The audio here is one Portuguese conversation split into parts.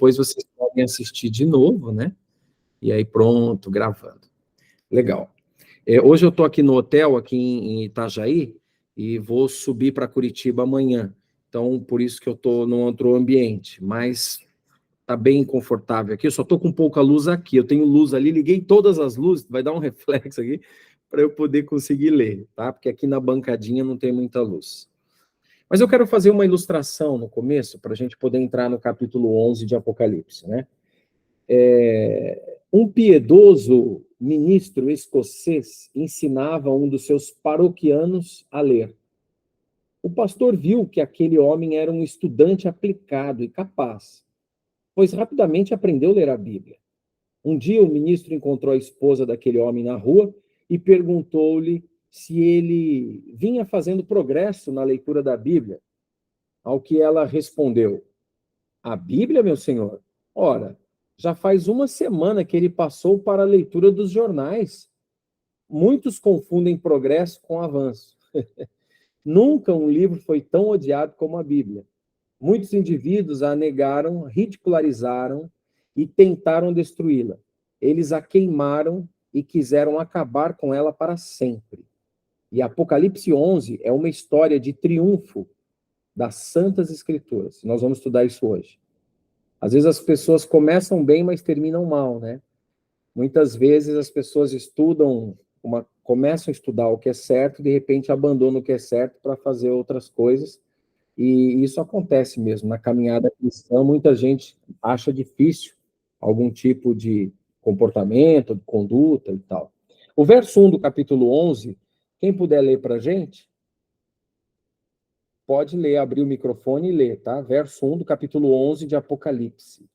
depois vocês podem assistir de novo, né? E aí pronto, gravando. Legal. Hoje eu estou aqui no hotel, aqui em Itajaí, e vou subir para Curitiba amanhã. Então, por isso que eu estou num outro ambiente, mas está bem confortável aqui. Eu só estou com pouca luz aqui. Eu tenho luz ali, liguei todas as luzes, vai dar um reflexo aqui, para eu poder conseguir ler, tá? Porque aqui na bancadinha não tem muita luz. Mas eu quero fazer uma ilustração no começo, para a gente poder entrar no capítulo 11 de Apocalipse, né? Um piedoso ministro escocês ensinava um dos seus paroquianos a ler. O pastor viu que aquele homem era um estudante aplicado e capaz, pois rapidamente aprendeu a ler a Bíblia. Um dia o ministro encontrou a esposa daquele homem na rua e perguntou-lhe se ele vinha fazendo progresso na leitura da Bíblia. Ao que ela respondeu: a Bíblia, meu senhor? Ora, já faz uma semana que ele passou para a leitura dos jornais. Muitos confundem progresso com avanço. Nunca um livro foi tão odiado como a Bíblia. Muitos indivíduos a negaram, ridicularizaram e tentaram destruí-la. Eles a queimaram e quiseram acabar com ela para sempre. E Apocalipse 11 é uma história de triunfo das Santas Escrituras. Nós vamos estudar isso hoje. Às vezes as pessoas começam bem, mas terminam mal, né? Muitas vezes as pessoas começam a estudar o que é certo, de repente abandonam o que é certo para fazer outras coisas. E isso acontece mesmo. Na caminhada cristã, muita gente acha difícil algum tipo de comportamento, de conduta e tal. O verso 1 do capítulo 11, quem puder ler para a gente, pode ler, abrir o microfone e ler, tá? Verso 1 do capítulo 11 de Apocalipse.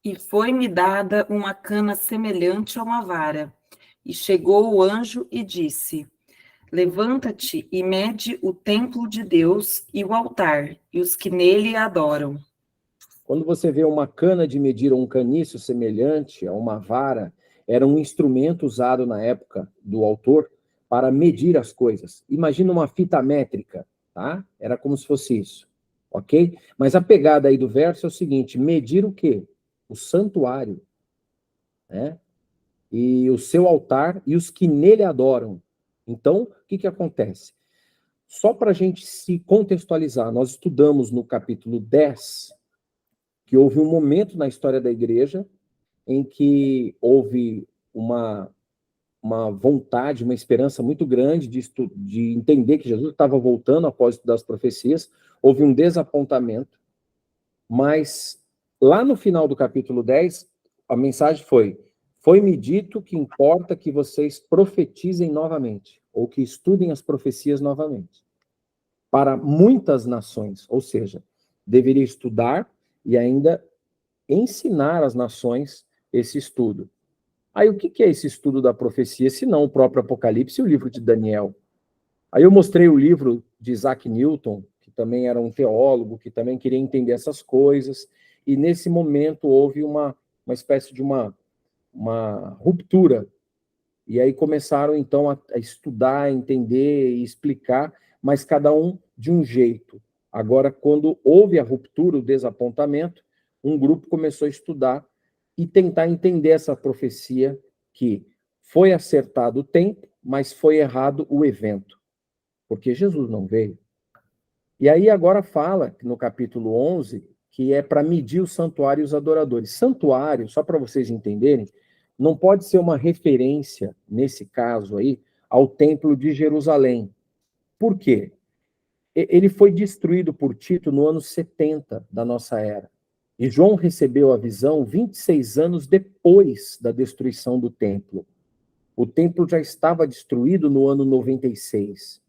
E foi-me dada uma cana semelhante a uma vara. E chegou o anjo e disse: levanta-te e mede o templo de Deus e o altar, e os que nele adoram. Quando você vê uma cana de medir ou um caniço semelhante a uma vara, era um instrumento usado na época do autor para medir as coisas. Imagina uma fita métrica, tá? Era como se fosse isso, ok? Mas a pegada aí do verso é o seguinte: medir o quê? O santuário, né? E o seu altar e os que nele adoram. Então, o que acontece? Só para a gente se contextualizar, nós estudamos no capítulo 10 que houve um momento na história da igreja em que houve uma vontade, uma esperança muito grande de entender que Jesus estava voltando após estudar as profecias. Houve um desapontamento, mas lá no final do capítulo 10, a mensagem foi-me dito que importa que vocês profetizem novamente, ou que estudem as profecias novamente, para muitas nações, ou seja, deveria estudar e ainda ensinar às nações esse estudo. Aí o que é esse estudo da profecia, se não o próprio Apocalipse e o livro de Daniel? Aí eu mostrei o livro de Isaac Newton, que também era um teólogo, que também queria entender essas coisas, e nesse momento houve uma espécie de uma ruptura, e aí começaram então a estudar, a entender e explicar, mas cada um de um jeito. Agora, quando houve a ruptura, o desapontamento, um grupo começou a estudar e tentar entender essa profecia que foi acertado o tempo, mas foi errado o evento, porque Jesus não veio. E aí agora fala, no capítulo 11, que é para medir o santuário e os adoradores. Santuário, só para vocês entenderem, não pode ser uma referência, nesse caso aí, ao templo de Jerusalém. Por quê? Ele foi destruído por Tito no ano 70 da nossa era. E João recebeu a visão 26 anos depois da destruição do templo. O templo já estava destruído no ano 96.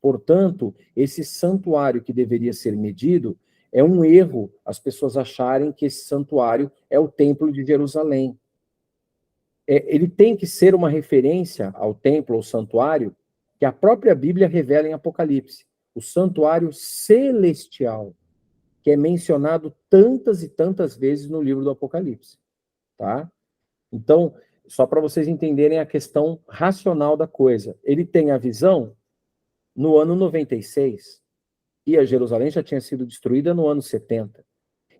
Portanto, esse santuário que deveria ser medido é um erro as pessoas acharem que esse santuário é o templo de Jerusalém. Ele tem que ser uma referência ao templo ou santuário que a própria Bíblia revela em Apocalipse. O santuário celestial, que é mencionado tantas e tantas vezes no livro do Apocalipse, tá? Então, só para vocês entenderem a questão racional da coisa. Ele tem a visão no ano 96, e a Jerusalém já tinha sido destruída no ano 70.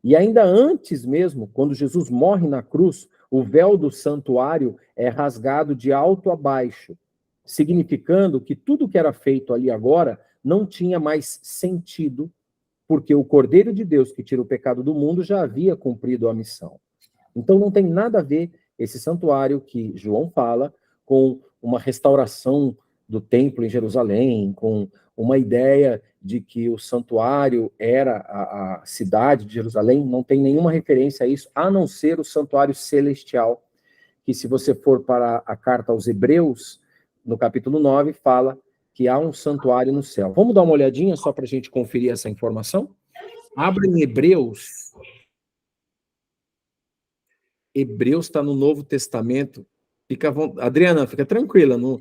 E ainda antes mesmo, quando Jesus morre na cruz, o véu do santuário é rasgado de alto a baixo, significando que tudo que era feito ali agora não tinha mais sentido, porque o Cordeiro de Deus que tira o pecado do mundo já havia cumprido a missão. Então não tem nada a ver esse santuário que João fala com uma restauração do templo em Jerusalém, com uma ideia de que o santuário era a cidade de Jerusalém. Não tem nenhuma referência a isso, a não ser o santuário celestial, que se você for para a carta aos Hebreus, no capítulo 9, fala que há um santuário no céu. Vamos dar uma olhadinha só para a gente conferir essa informação? Abra em Hebreus. Hebreus está no Novo Testamento. Adriana, fica tranquila. Não...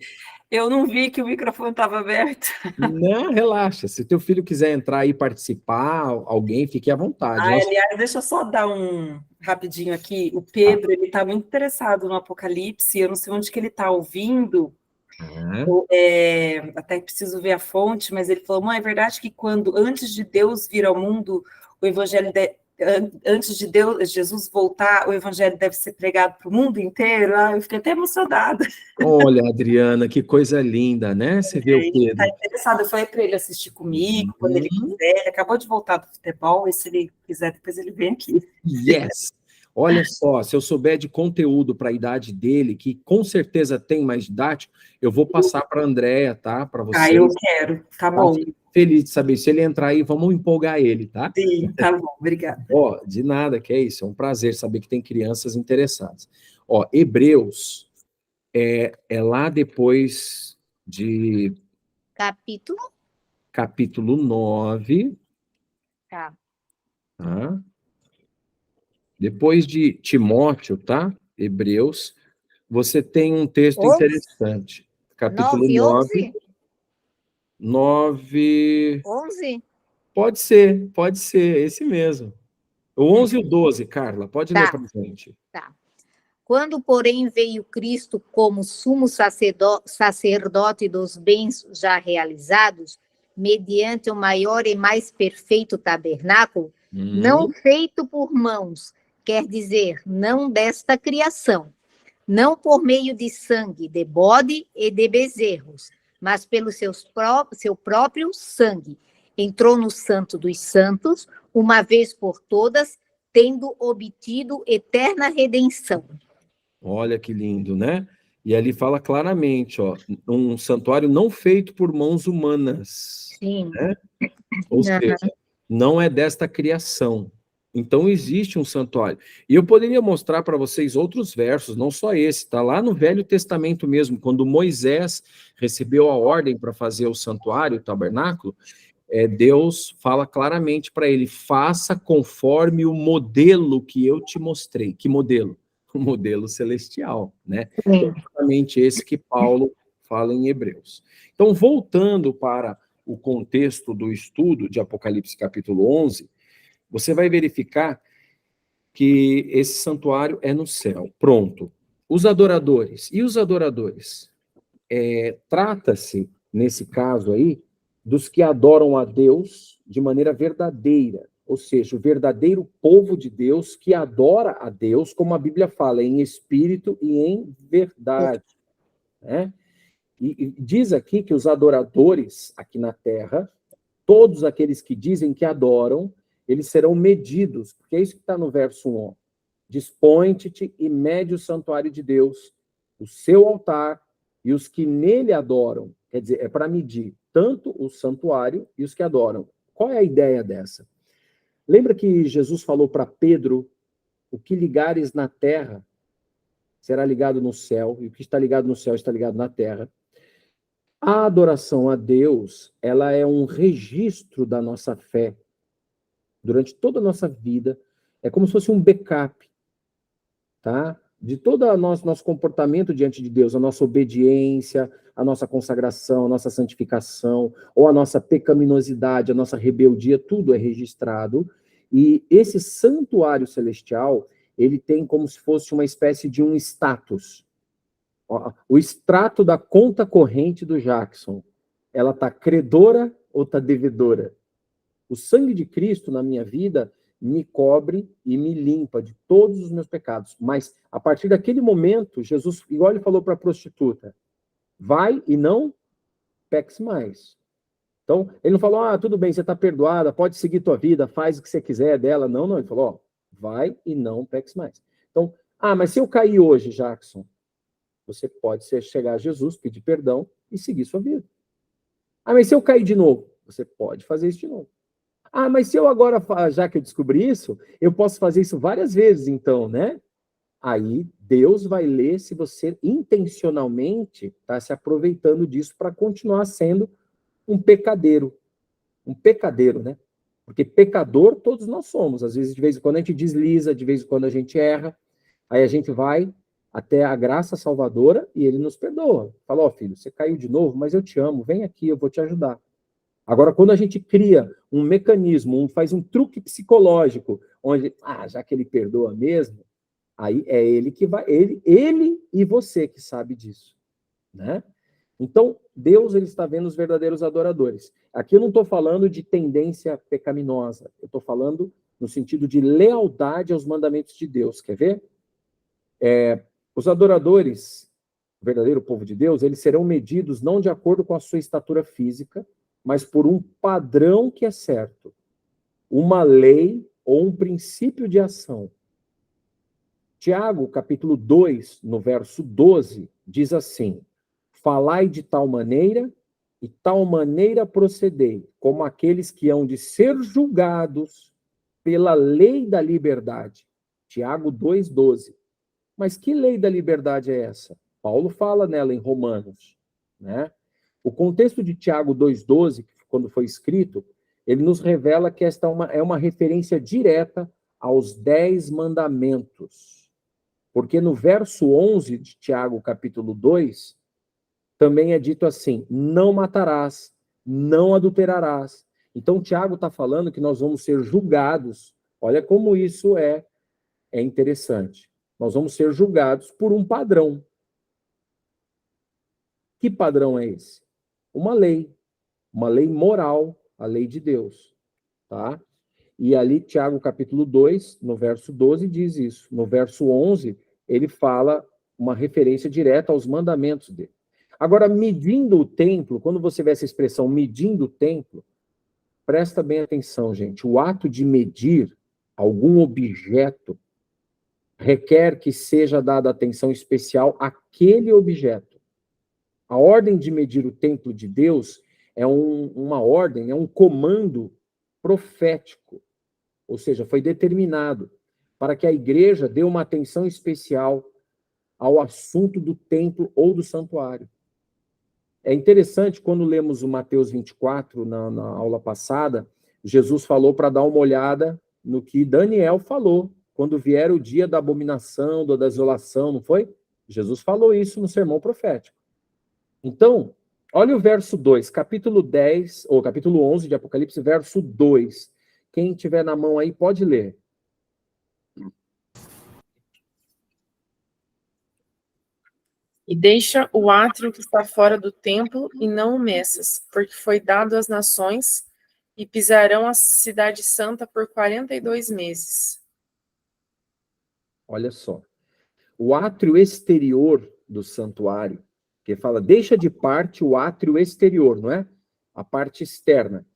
Eu não vi que o microfone estava aberto. Não, relaxa. Se teu filho quiser entrar e participar, alguém, fique à vontade. Aliás, deixa eu só dar um rapidinho aqui. O Pedro, ele está muito interessado no Apocalipse. Eu não sei onde que ele está ouvindo. Até preciso ver a fonte, mas ele falou, mãe, é verdade que antes de Deus vir ao mundo, o evangelho antes de Jesus voltar, o evangelho deve ser pregado para o mundo inteiro? Eu fiquei até emocionada. Olha, Adriana, que coisa linda, né? Você vê o Pedro. Ele está interessado, eu falei para ele assistir comigo, quando ele quiser. Ele acabou de voltar do futebol, e se ele quiser, depois ele vem aqui. Yes! Olha só, se eu souber de conteúdo para a idade dele, que com certeza tem mais didático, eu vou passar para a Andréia, tá? Para você. Eu quero, tá bom. Feliz de saber. Se ele entrar aí, vamos empolgar ele, tá? Sim, tá bom, obrigada. De nada, que é isso. É um prazer saber que tem crianças interessadas. Hebreus é lá depois de... Capítulo 9. Tá. Tá? Depois de Timóteo, tá? Hebreus, você tem um texto interessante. Capítulo 9. 11? Pode ser, esse mesmo. O 11 e o 12, Carla, pode ler para a gente. Tá. Quando, porém, veio Cristo como sumo sacerdote dos bens já realizados, mediante o maior e mais perfeito tabernáculo, não feito por mãos, quer dizer, não desta criação, não por meio de sangue, de bode e de bezerros, mas pelo seu próprio sangue, entrou no Santo dos Santos, uma vez por todas, tendo obtido eterna redenção. Olha que lindo, né? E ali fala claramente, um santuário não feito por mãos humanas. Sim. Né? Ou seja, não é desta criação. Então existe um santuário. E eu poderia mostrar para vocês outros versos, não só esse, está lá no Velho Testamento mesmo, quando Moisés recebeu a ordem para fazer o santuário, o tabernáculo, Deus fala claramente para ele, faça conforme o modelo que eu te mostrei. Que modelo? O modelo celestial, né? É justamente esse que Paulo fala em Hebreus. Então, voltando para o contexto do estudo de Apocalipse capítulo 11, você vai verificar que esse santuário é no céu. Pronto. Os adoradores. E os adoradores? Trata-se, nesse caso aí, dos que adoram a Deus de maneira verdadeira. Ou seja, o verdadeiro povo de Deus que adora a Deus, como a Bíblia fala, em espírito e em verdade. Né? E diz aqui que os adoradores aqui na terra, todos aqueles que dizem que adoram, eles serão medidos, porque é isso que está no verso 1. Dispõe-te e mede o santuário de Deus, o seu altar e os que nele adoram. Quer dizer, é para medir tanto o santuário e os que adoram. Qual é a ideia dessa? Lembra que Jesus falou para Pedro, o que ligares na terra será ligado no céu, e o que está ligado no céu está ligado na terra. A adoração a Deus, ela é um registro da nossa fé durante toda a nossa vida. É como se fosse um backup, tá? De todo o nosso comportamento diante de Deus, a nossa obediência, a nossa consagração, a nossa santificação, ou a nossa pecaminosidade, a nossa rebeldia, tudo é registrado. E esse santuário celestial, ele tem como se fosse uma espécie de um status. O extrato da conta corrente do Jackson, ela está credora ou está devedora? O sangue de Cristo na minha vida me cobre e me limpa de todos os meus pecados. Mas, a partir daquele momento, Jesus, igual ele falou para a prostituta, vai e não peques mais. Então, ele não falou, tudo bem, você está perdoada, pode seguir tua vida, faz o que você quiser dela. Não, não, ele falou, vai e não peques mais. Então, mas se eu cair hoje, Jackson, você pode chegar a Jesus, pedir perdão e seguir sua vida. Mas se eu cair de novo, você pode fazer isso de novo. Mas se eu agora, já que eu descobri isso, eu posso fazer isso várias vezes, então, né? Aí Deus vai ler se você intencionalmente está se aproveitando disso para continuar sendo um pecadeiro. Um pecadeiro, né? Porque pecador todos nós somos. Às vezes, de vez em quando a gente desliza, de vez em quando a gente erra. Aí a gente vai até a graça salvadora e ele nos perdoa. Fala, filho, você caiu de novo, mas eu te amo, vem aqui, eu vou te ajudar. Agora, quando a gente cria um mecanismo, faz um truque psicológico, onde, já que ele perdoa mesmo, aí é ele que vai, ele e você que sabe disso, né? Então, Deus, ele está vendo os verdadeiros adoradores. Aqui eu não estou falando de tendência pecaminosa, eu estou falando no sentido de lealdade aos mandamentos de Deus. Quer ver? Os adoradores, o verdadeiro povo de Deus, eles serão medidos não de acordo com a sua estatura física, mas por um padrão que é certo, uma lei ou um princípio de ação. Tiago, capítulo 2, no verso 12, diz assim, falai de tal maneira e tal maneira procedei, como aqueles que hão de ser julgados pela lei da liberdade. Tiago 2,12. Mas que lei da liberdade é essa? Paulo fala nela em Romanos, né? O contexto de Tiago 2,12, quando foi escrito, ele nos revela que esta é uma referência direta aos 10 mandamentos. Porque no verso 11 de Tiago, capítulo 2, também é dito assim, não matarás, não adulterarás. Então, Tiago está falando que nós vamos ser julgados. Olha como isso é interessante. Nós vamos ser julgados por um padrão. Que padrão é esse? Uma lei moral, a lei de Deus, tá? E ali, Tiago, capítulo 2, no verso 12, diz isso. No verso 11, ele fala uma referência direta aos mandamentos dele. Agora, medindo o templo, quando você vê essa expressão, medindo o templo, presta bem atenção, gente. O ato de medir algum objeto requer que seja dada atenção especial àquele objeto. A ordem de medir o templo de Deus é uma ordem, é um comando profético, ou seja, foi determinado para que a igreja dê uma atenção especial ao assunto do templo ou do santuário. É interessante, quando lemos o Mateus 24, na aula passada, Jesus falou para dar uma olhada no que Daniel falou, quando vier o dia da abominação, da desolação, não foi? Jesus falou isso no sermão profético. Então, olha o verso 2, capítulo 10, ou capítulo 11 de Apocalipse, verso 2. Quem tiver na mão aí, pode ler. E deixa o átrio que está fora do templo e não o meças, porque foi dado às nações e pisarão a cidade santa por 42 meses. Olha só. O átrio exterior do santuário, que fala, deixa de parte o átrio exterior, não é? A parte externa.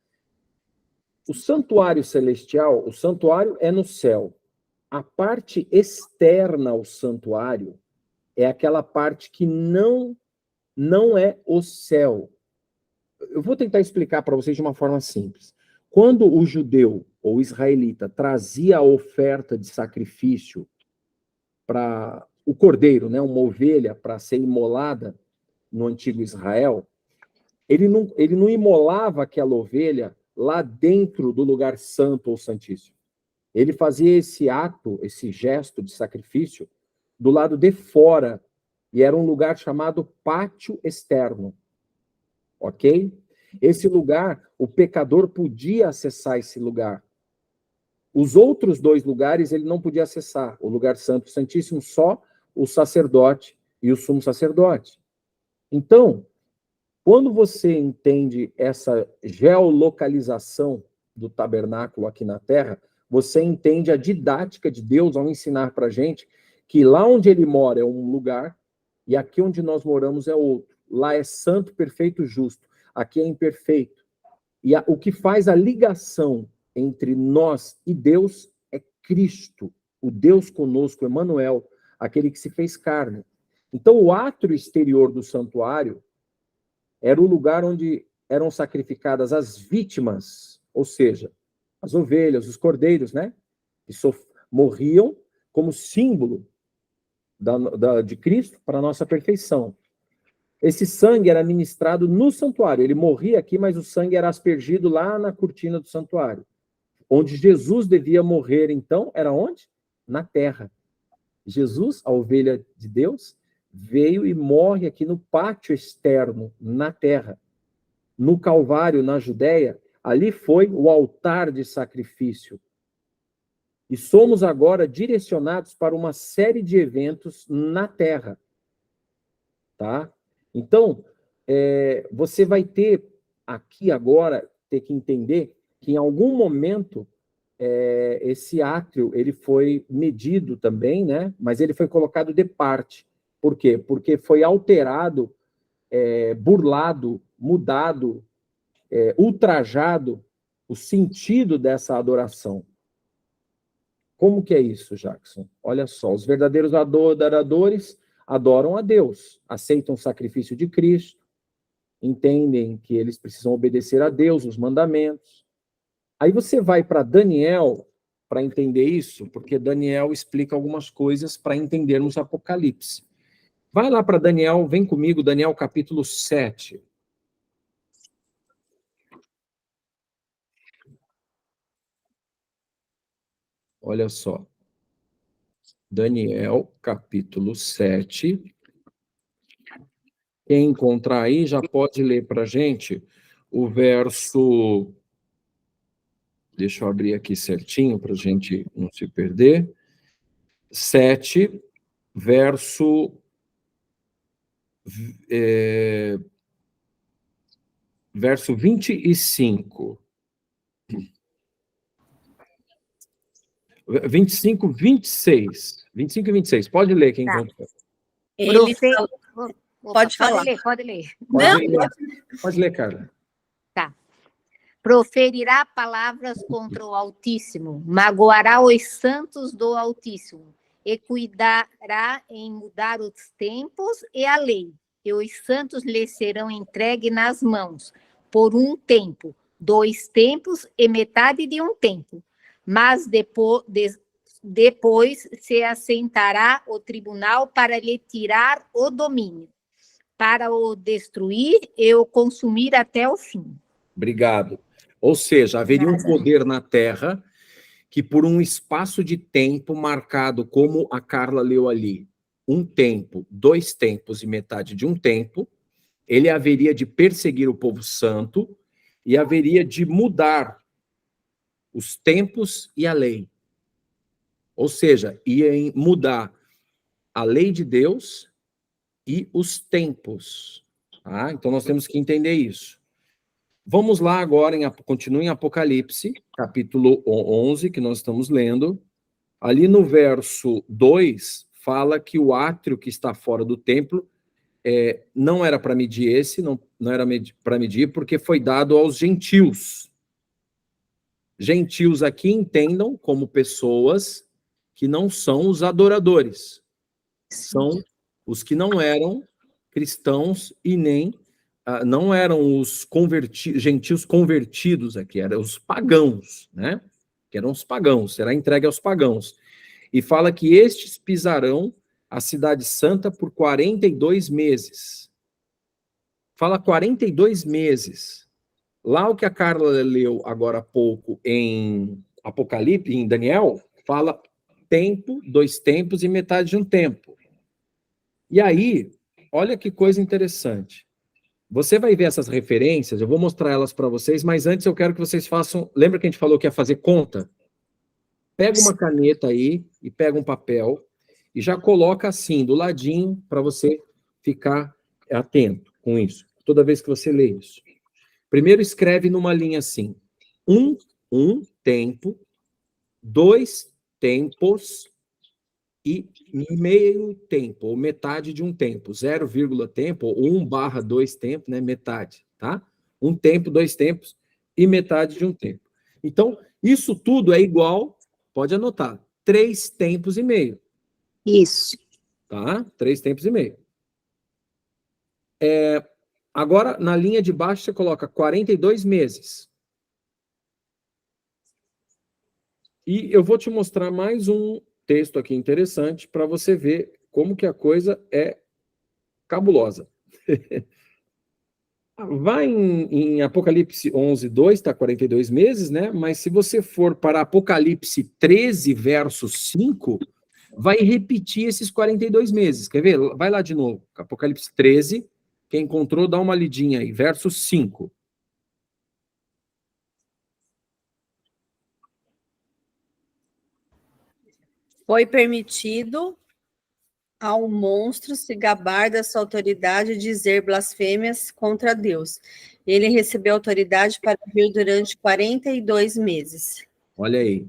O santuário celestial, o santuário é no céu. A parte externa ao santuário é aquela parte que não é o céu. Eu vou tentar explicar para vocês de uma forma simples. Quando o judeu ou o israelita trazia a oferta de sacrifício para o cordeiro, né, uma ovelha para ser imolada no antigo Israel, ele não imolava aquela ovelha lá dentro do lugar santo ou santíssimo. Ele fazia esse ato, esse gesto de sacrifício do lado de fora, e era um lugar chamado pátio externo. Ok? Esse lugar, o pecador podia acessar esse lugar. Os outros 2 lugares ele não podia acessar. O lugar santo e santíssimo, só o sacerdote e o sumo sacerdote. Então, quando você entende essa geolocalização do tabernáculo aqui na Terra, você entende a didática de Deus ao ensinar para a gente que lá onde ele mora é um lugar e aqui onde nós moramos é outro. Lá é santo, perfeito, justo. Aqui é imperfeito. E o que faz a ligação entre nós e Deus é Cristo, o Deus conosco, Emmanuel, aquele que se fez carne. Então, o átrio exterior do santuário era o lugar onde eram sacrificadas as vítimas, ou seja, as ovelhas, os cordeiros, né? Que morriam como símbolo de Cristo para a nossa perfeição. Esse sangue era ministrado no santuário. Ele morria aqui, mas o sangue era aspergido lá na cortina do santuário. Onde Jesus devia morrer, então, era onde? Na terra. Jesus, a ovelha de Deus, veio e morre aqui no pátio externo, na terra. No Calvário, na Judéia, ali foi o altar de sacrifício. E somos agora direcionados para uma série de eventos na terra. Tá? Então, você vai ter aqui agora, ter que entender que em algum momento esse átrio ele foi medido também, né? Mas ele foi colocado de parte. Por quê? Porque foi alterado, burlado, mudado, ultrajado o sentido dessa adoração. Como que é isso, Jackson? Olha só, os verdadeiros adoradores adoram a Deus, aceitam o sacrifício de Cristo, entendem que eles precisam obedecer a Deus, os mandamentos. Aí você vai para Daniel para entender isso, porque Daniel explica algumas coisas para entendermos Apocalipse. Vai lá para Daniel, vem comigo, Daniel capítulo 7. Olha só. Daniel capítulo 7. Quem encontrar aí já pode ler para a gente o verso... Deixa eu abrir aqui certinho para a gente não se perder. 7, verso 25. 25, 26. 25 e 26. Pode ler quem encontrou. Ele Opa, Pode falar. Pode ler. Pode ler, Carla. Tá. Proferirá palavras contra o Altíssimo, magoará os santos do Altíssimo, e cuidará em mudar os tempos e a lei, e os santos lhe serão entregues nas mãos, por um tempo, 2 tempos e metade de um tempo. Mas depois se assentará o tribunal para lhe tirar o domínio, para o destruir e o consumir até o fim. Obrigado. Ou seja, haveria um poder na Terra que por um espaço de tempo marcado, como a Carla leu ali, 1 tempo, 2 tempos e metade de um tempo, ele haveria de perseguir o povo santo e haveria de mudar os tempos e a lei. Ou seja, ia mudar a lei de Deus e os tempos. Tá? Então, nós temos que entender isso. Vamos lá agora, continue em Apocalipse, capítulo 11, que nós estamos lendo. Ali no verso 2, fala que o átrio que está fora do templo não era para medir não era para medir, porque foi dado aos gentios. Gentios aqui entendam como pessoas que não são os adoradores. São os que não eram cristãos e nem não eram os gentios convertidos aqui, eram os pagãos, né? Que eram os pagãos, será entregue aos pagãos. E fala que estes pisarão a cidade santa por 42 meses. Fala 42 meses. Lá o que a Carla leu agora há pouco em Apocalipse, em Daniel, fala tempo, 2 tempos e metade de um tempo. E aí, olha que coisa interessante. Você vai ver essas referências, eu vou mostrar elas para vocês, mas antes eu quero que vocês façam... Lembra que a gente falou que ia fazer conta? Pega uma caneta aí e pega um papel e já coloca assim, do ladinho, para você ficar atento com isso, toda vez que você lê isso. Primeiro escreve numa linha assim, 1 um tempo, 2 tempos e meio tempo, ou metade de um tempo, 0, tempo, ou 1/2 tempo, né? Metade, tá? Um tempo, 2 tempos e metade de um tempo. Então, isso tudo é igual, pode anotar, 3 tempos e meio. Isso. Tá? 3 tempos e meio. Agora, na linha de baixo, você coloca 42 meses. E eu vou te mostrar mais um texto aqui interessante para você ver como que a coisa é cabulosa. Vai em Apocalipse 11:2, está 42 meses, né? Mas se você for para Apocalipse 13, verso 5, vai repetir esses 42 meses. Quer ver? Vai lá de novo. Apocalipse 13, quem encontrou, dá uma lidinha aí. Verso 5. Foi permitido ao monstro se gabar da sua autoridade e dizer blasfêmias contra Deus. Ele recebeu autoridade para vir durante 42 meses. Olha aí.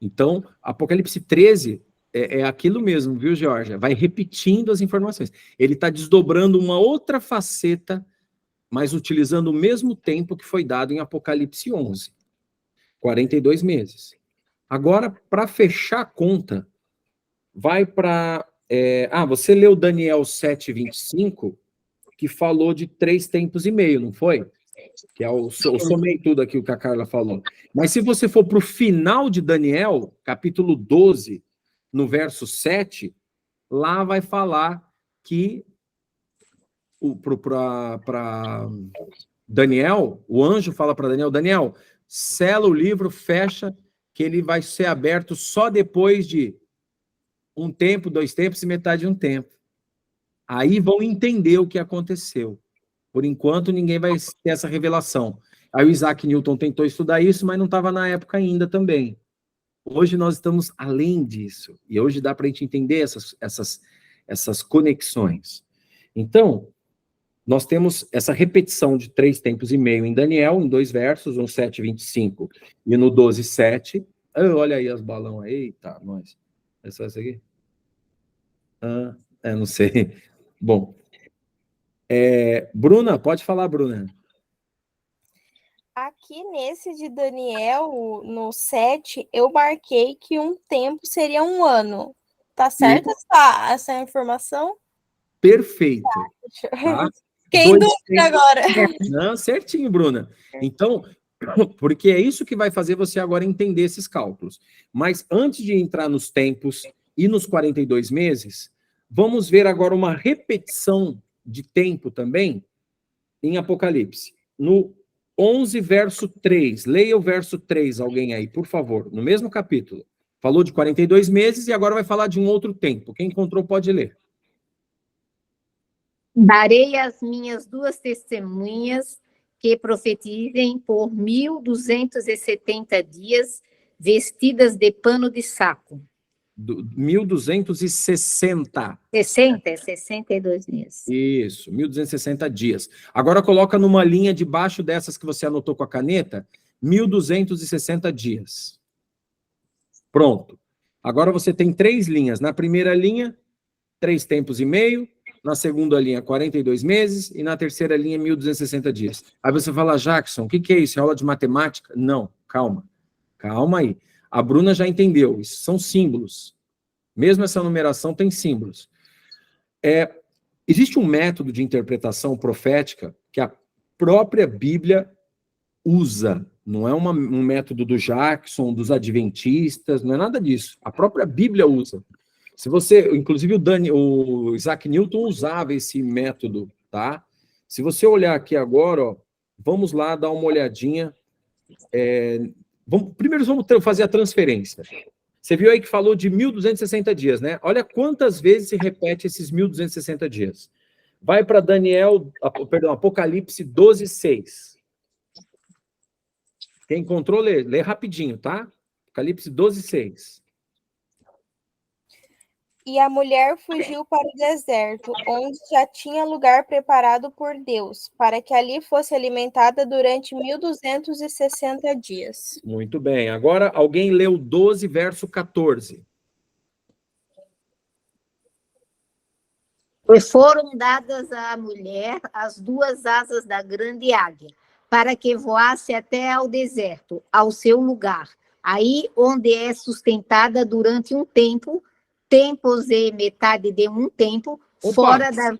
Então, Apocalipse 13 é aquilo mesmo, viu, Georgia? Vai repetindo as informações. Ele está desdobrando uma outra faceta, mas utilizando o mesmo tempo que foi dado em Apocalipse 11. 42 meses. Agora, para fechar a conta, vai para... você leu Daniel 7:25, que falou de 3 tempos e meio, não foi? Que é eu somei tudo aqui o que a Carla falou. Mas se você for para o final de Daniel, capítulo 12, no verso 7, lá vai falar que para Daniel, o anjo fala para Daniel, Daniel, sela o livro, fecha, que ele vai ser aberto só depois de 1 tempo, 2 tempos e metade de um tempo. Aí vão entender o que aconteceu. Por enquanto, ninguém vai ter essa revelação. Aí o Isaac Newton tentou estudar isso, mas não estava na época ainda também. Hoje nós estamos além disso. E hoje dá para a gente entender essas conexões. Então, nós temos essa repetição de 3 tempos e meio em Daniel, em 2 versos, no 7:25 e no 12:7. Olha aí as balão aí. Eita, nós. É só isso aqui? Não sei. Bom. Bruna, pode falar, Bruna. Aqui nesse de Daniel, no 7, eu marquei que um tempo seria 1 ano. Tá certo essa informação? Perfeito. Tá? Quem dúvida agora? Não, certinho, Bruna. Então, porque é isso que vai fazer você agora entender esses cálculos. Mas antes de entrar nos tempos e nos 42 meses, vamos ver agora uma repetição de tempo também em Apocalipse. No 11, verso 3. Leia o verso 3, alguém aí, por favor. No mesmo capítulo. Falou de 42 meses e agora vai falar de um outro tempo. Quem encontrou pode ler. Darei às minhas 2 testemunhas que profetizem por 1270 dias, vestidas de pano de saco. 1260. 62 dias. Isso, 1260 dias. Agora coloca numa linha debaixo dessas que você anotou com a caneta, 1260 dias. Pronto. Agora você tem 3 linhas. Na primeira linha, 3 tempos e meio. Na segunda linha, 42 meses. E na terceira linha, 1260 dias. Aí você fala, Jackson, o que é isso? É aula de matemática? Não, calma. Calma aí. A Bruna já entendeu. Isso são símbolos. Mesmo essa numeração tem símbolos. Existe um método de interpretação profética que a própria Bíblia usa. Não é um método do Jackson, dos adventistas, não é nada disso. A própria Bíblia usa. Se você, inclusive o Isaac Newton usava esse método, tá? Se você olhar aqui agora, ó, vamos lá dar uma olhadinha. Primeiro vamos fazer a transferência. Você viu aí que falou de 1260 dias, né? Olha quantas vezes se repete esses 1260 dias. Vai para Apocalipse 12:6. Quem encontrou, lê rapidinho, tá? Apocalipse 12:6. E a mulher fugiu para o deserto, onde já tinha lugar preparado por Deus, para que ali fosse alimentada durante 1260 dias. Muito bem. Agora, alguém leu 12, verso 14. E foram dadas à mulher as 2 asas da grande águia, para que voasse até ao deserto, ao seu lugar, aí onde é sustentada durante um tempo, tempos e metade de um tempo, Opa! fora da...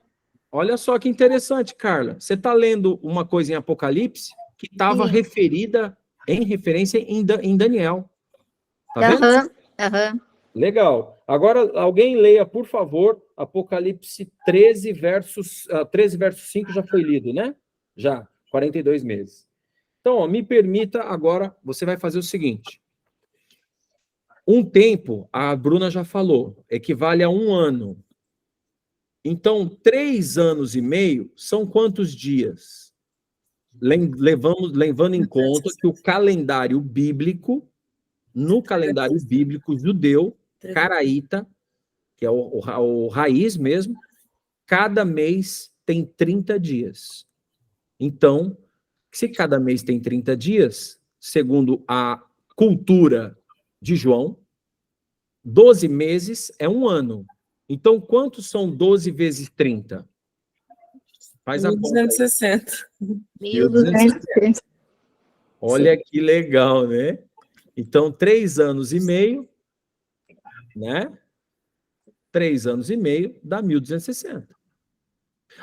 Olha só que interessante, Carla. Você está lendo uma coisa em Apocalipse que estava Sim. referida, em referência em Daniel. Tá vendo? Aham. Legal. Agora, alguém leia, por favor, Apocalipse 13, verso 5 já foi lido, né? Já, 42 meses. Então, ó, me permita agora, você vai fazer o seguinte. Um tempo, a Bruna já falou, equivale a 1 ano. Então, 3 anos e meio são quantos dias? Levando em conta que o calendário bíblico, no calendário bíblico judeu, caraíta, que é o raiz mesmo, cada mês tem 30 dias. Então, se cada mês tem 30 dias, segundo a cultura de João, 12 meses é 1 ano. Então, quantos são 12 vezes 30? Faz a conta aí. 1260. 1260. Olha que legal, né? Então, 3 anos e meio, né? 3 anos e meio dá 1260.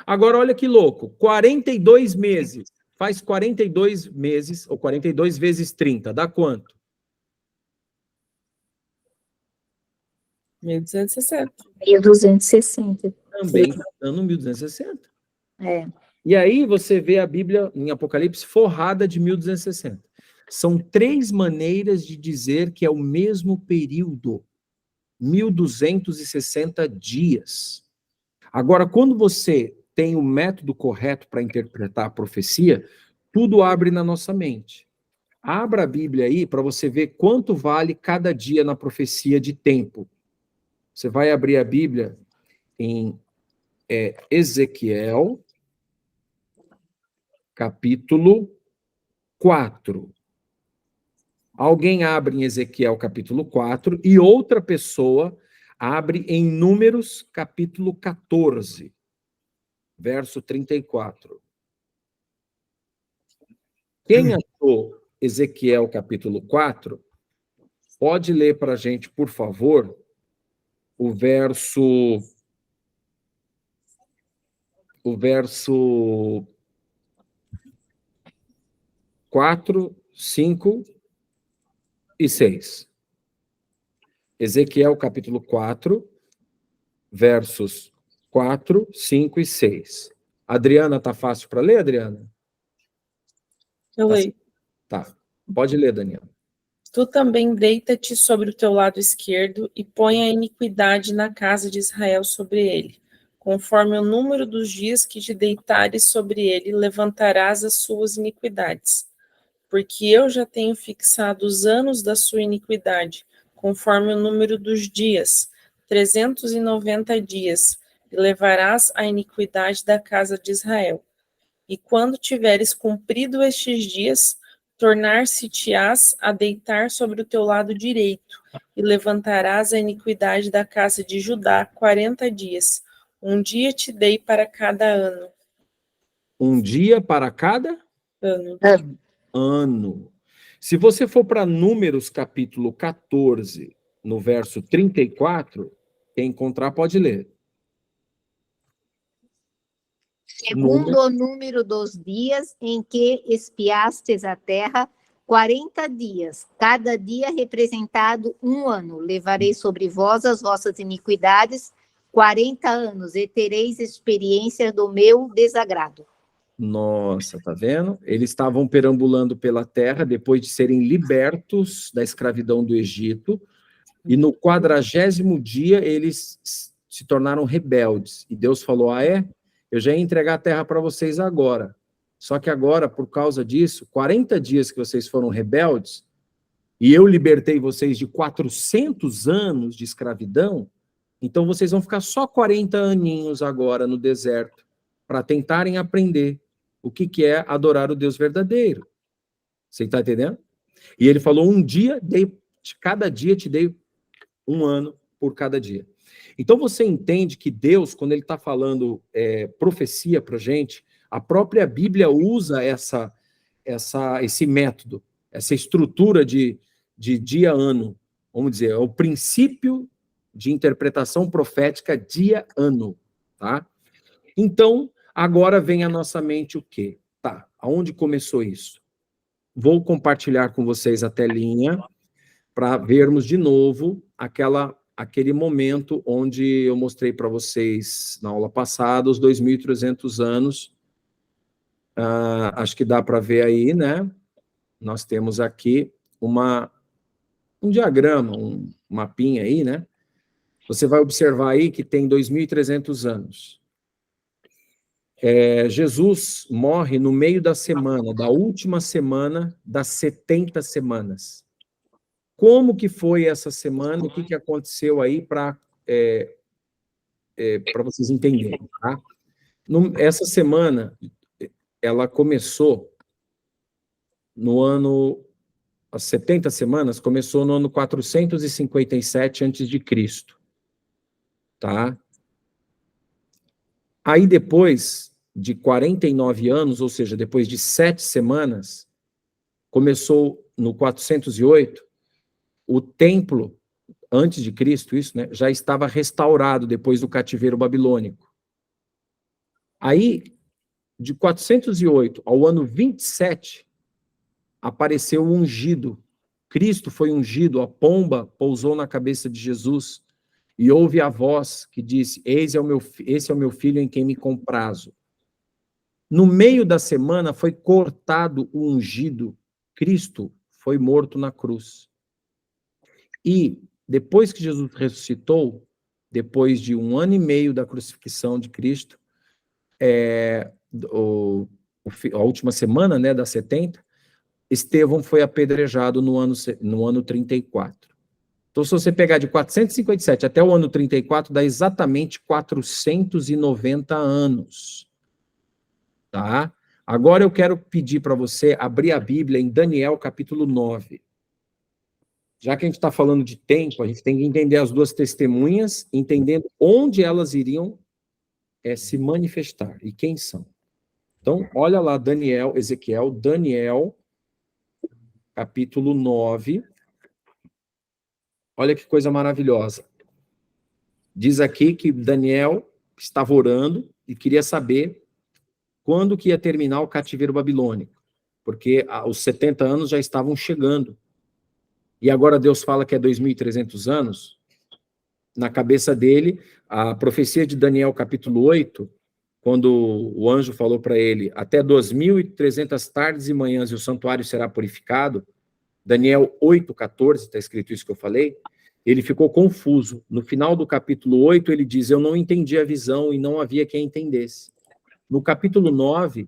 Agora, olha que louco. 42 meses. Faz 42 meses, ou 42 vezes 30. Dá quanto? 1260. 1260. Também está dando 1260. É. E aí você vê a Bíblia, em Apocalipse, forrada de 1260. São 3 maneiras de dizer que é o mesmo período. 1260 dias. Agora, quando você tem o método correto para interpretar a profecia, tudo abre na nossa mente. Abra a Bíblia aí para você ver quanto vale cada dia na profecia de tempo. Você vai abrir a Bíblia em Ezequiel, capítulo 4. Alguém abre em Ezequiel, capítulo 4, e outra pessoa abre em Números, capítulo 14, verso 34. Quem achou Ezequiel, capítulo 4, pode ler para a gente, por favor, o verso 4, 5 e 6. Ezequiel, capítulo 4, versos 4, 5 e 6. Adriana, tá fácil para ler, Adriana? Eu leio. Tá. Pode ler, Daniela. Tu também deita-te sobre o teu lado esquerdo e põe a iniquidade na casa de Israel sobre ele. Conforme o número dos dias que te deitares sobre ele, levantarás as suas iniquidades. Porque eu já tenho fixado os anos da sua iniquidade, conforme o número dos dias, 390 dias, e levarás a iniquidade da casa de Israel. E quando tiveres cumprido estes dias, tornar-se-te-ás a deitar sobre o teu lado direito, e levantarás a iniquidade da casa de Judá 40 dias. Um dia te dei para cada ano. Um dia para cada Ano. ano. Se você for para Números, capítulo 14, no verso 34, quem encontrar pode ler. Segundo o número dos dias em que espiastes a terra, 40 dias, cada dia representado 1 ano. Levarei sobre vós as vossas iniquidades, 40 anos, e tereis experiência do meu desagrado. Nossa, tá vendo? Eles estavam perambulando pela terra depois de serem libertos da escravidão do Egito, e no 40º dia eles se tornaram rebeldes. E Deus falou: ah, é? Eu já ia entregar a terra para vocês agora. Só que agora, por causa disso, 40 dias que vocês foram rebeldes, e eu libertei vocês de 400 anos de escravidão, Então vocês vão ficar só 40 aninhos agora no deserto para tentarem aprender o que é adorar o Deus verdadeiro. Você está entendendo? E ele falou, cada dia te dei 1 ano por cada dia. Então você entende que Deus, quando ele está falando profecia para a gente, a própria Bíblia usa esse método, essa estrutura de dia-ano, vamos dizer, é o princípio de interpretação profética dia-ano, tá? Então, agora vem à nossa mente o quê? Tá, aonde começou isso? Vou compartilhar com vocês a telinha para vermos de novo aquele momento onde eu mostrei para vocês na aula passada os 2.300 anos. Acho que dá para ver aí, né? Nós temos aqui um diagrama, um mapinha aí, né? Você vai observar aí que tem 2.300 anos. Jesus morre no meio da semana, da última semana das 70 semanas. Como que foi essa semana? O que aconteceu aí para vocês entenderem, tá? Essa semana, ela começou no ano... As 70 semanas começou no ano 457 a.C., tá? Aí depois de 49 anos, ou seja, depois de 7 semanas, começou no 408, o templo, antes de Cristo, isso, né, já estava restaurado depois do cativeiro babilônico. Aí, de 408 ao ano 27, apareceu o ungido. Cristo foi ungido, a pomba pousou na cabeça de Jesus, e ouve a voz que disse, esse é o meu filho em quem me comprazo. No meio da semana foi cortado o ungido, Cristo foi morto na cruz. E depois que Jesus ressuscitou, depois de 1 ano e meio da crucifixão de Cristo, a última semana, né, das 70, Estevão foi apedrejado no ano 34. Então, se você pegar de 457 até o ano 34, dá exatamente 490 anos. Tá? Agora eu quero pedir para você abrir a Bíblia em Daniel, capítulo 9. Já que a gente está falando de tempo, a gente tem que entender as duas testemunhas, entendendo onde elas iriam se manifestar e quem são. Então, olha lá, Daniel, capítulo 9. Olha que coisa maravilhosa. Diz aqui que Daniel estava orando e queria saber quando que ia terminar o cativeiro babilônico, porque os 70 anos já estavam chegando. E agora Deus fala que é 2.300 anos. Na cabeça dele, a profecia de Daniel, capítulo 8, quando o anjo falou para ele, até 2.300 tardes e manhãs e o santuário será purificado, Daniel 8,14, está escrito isso que eu falei, ele ficou confuso. No final do capítulo 8, ele diz, eu não entendi a visão e não havia quem entendesse. No capítulo 9,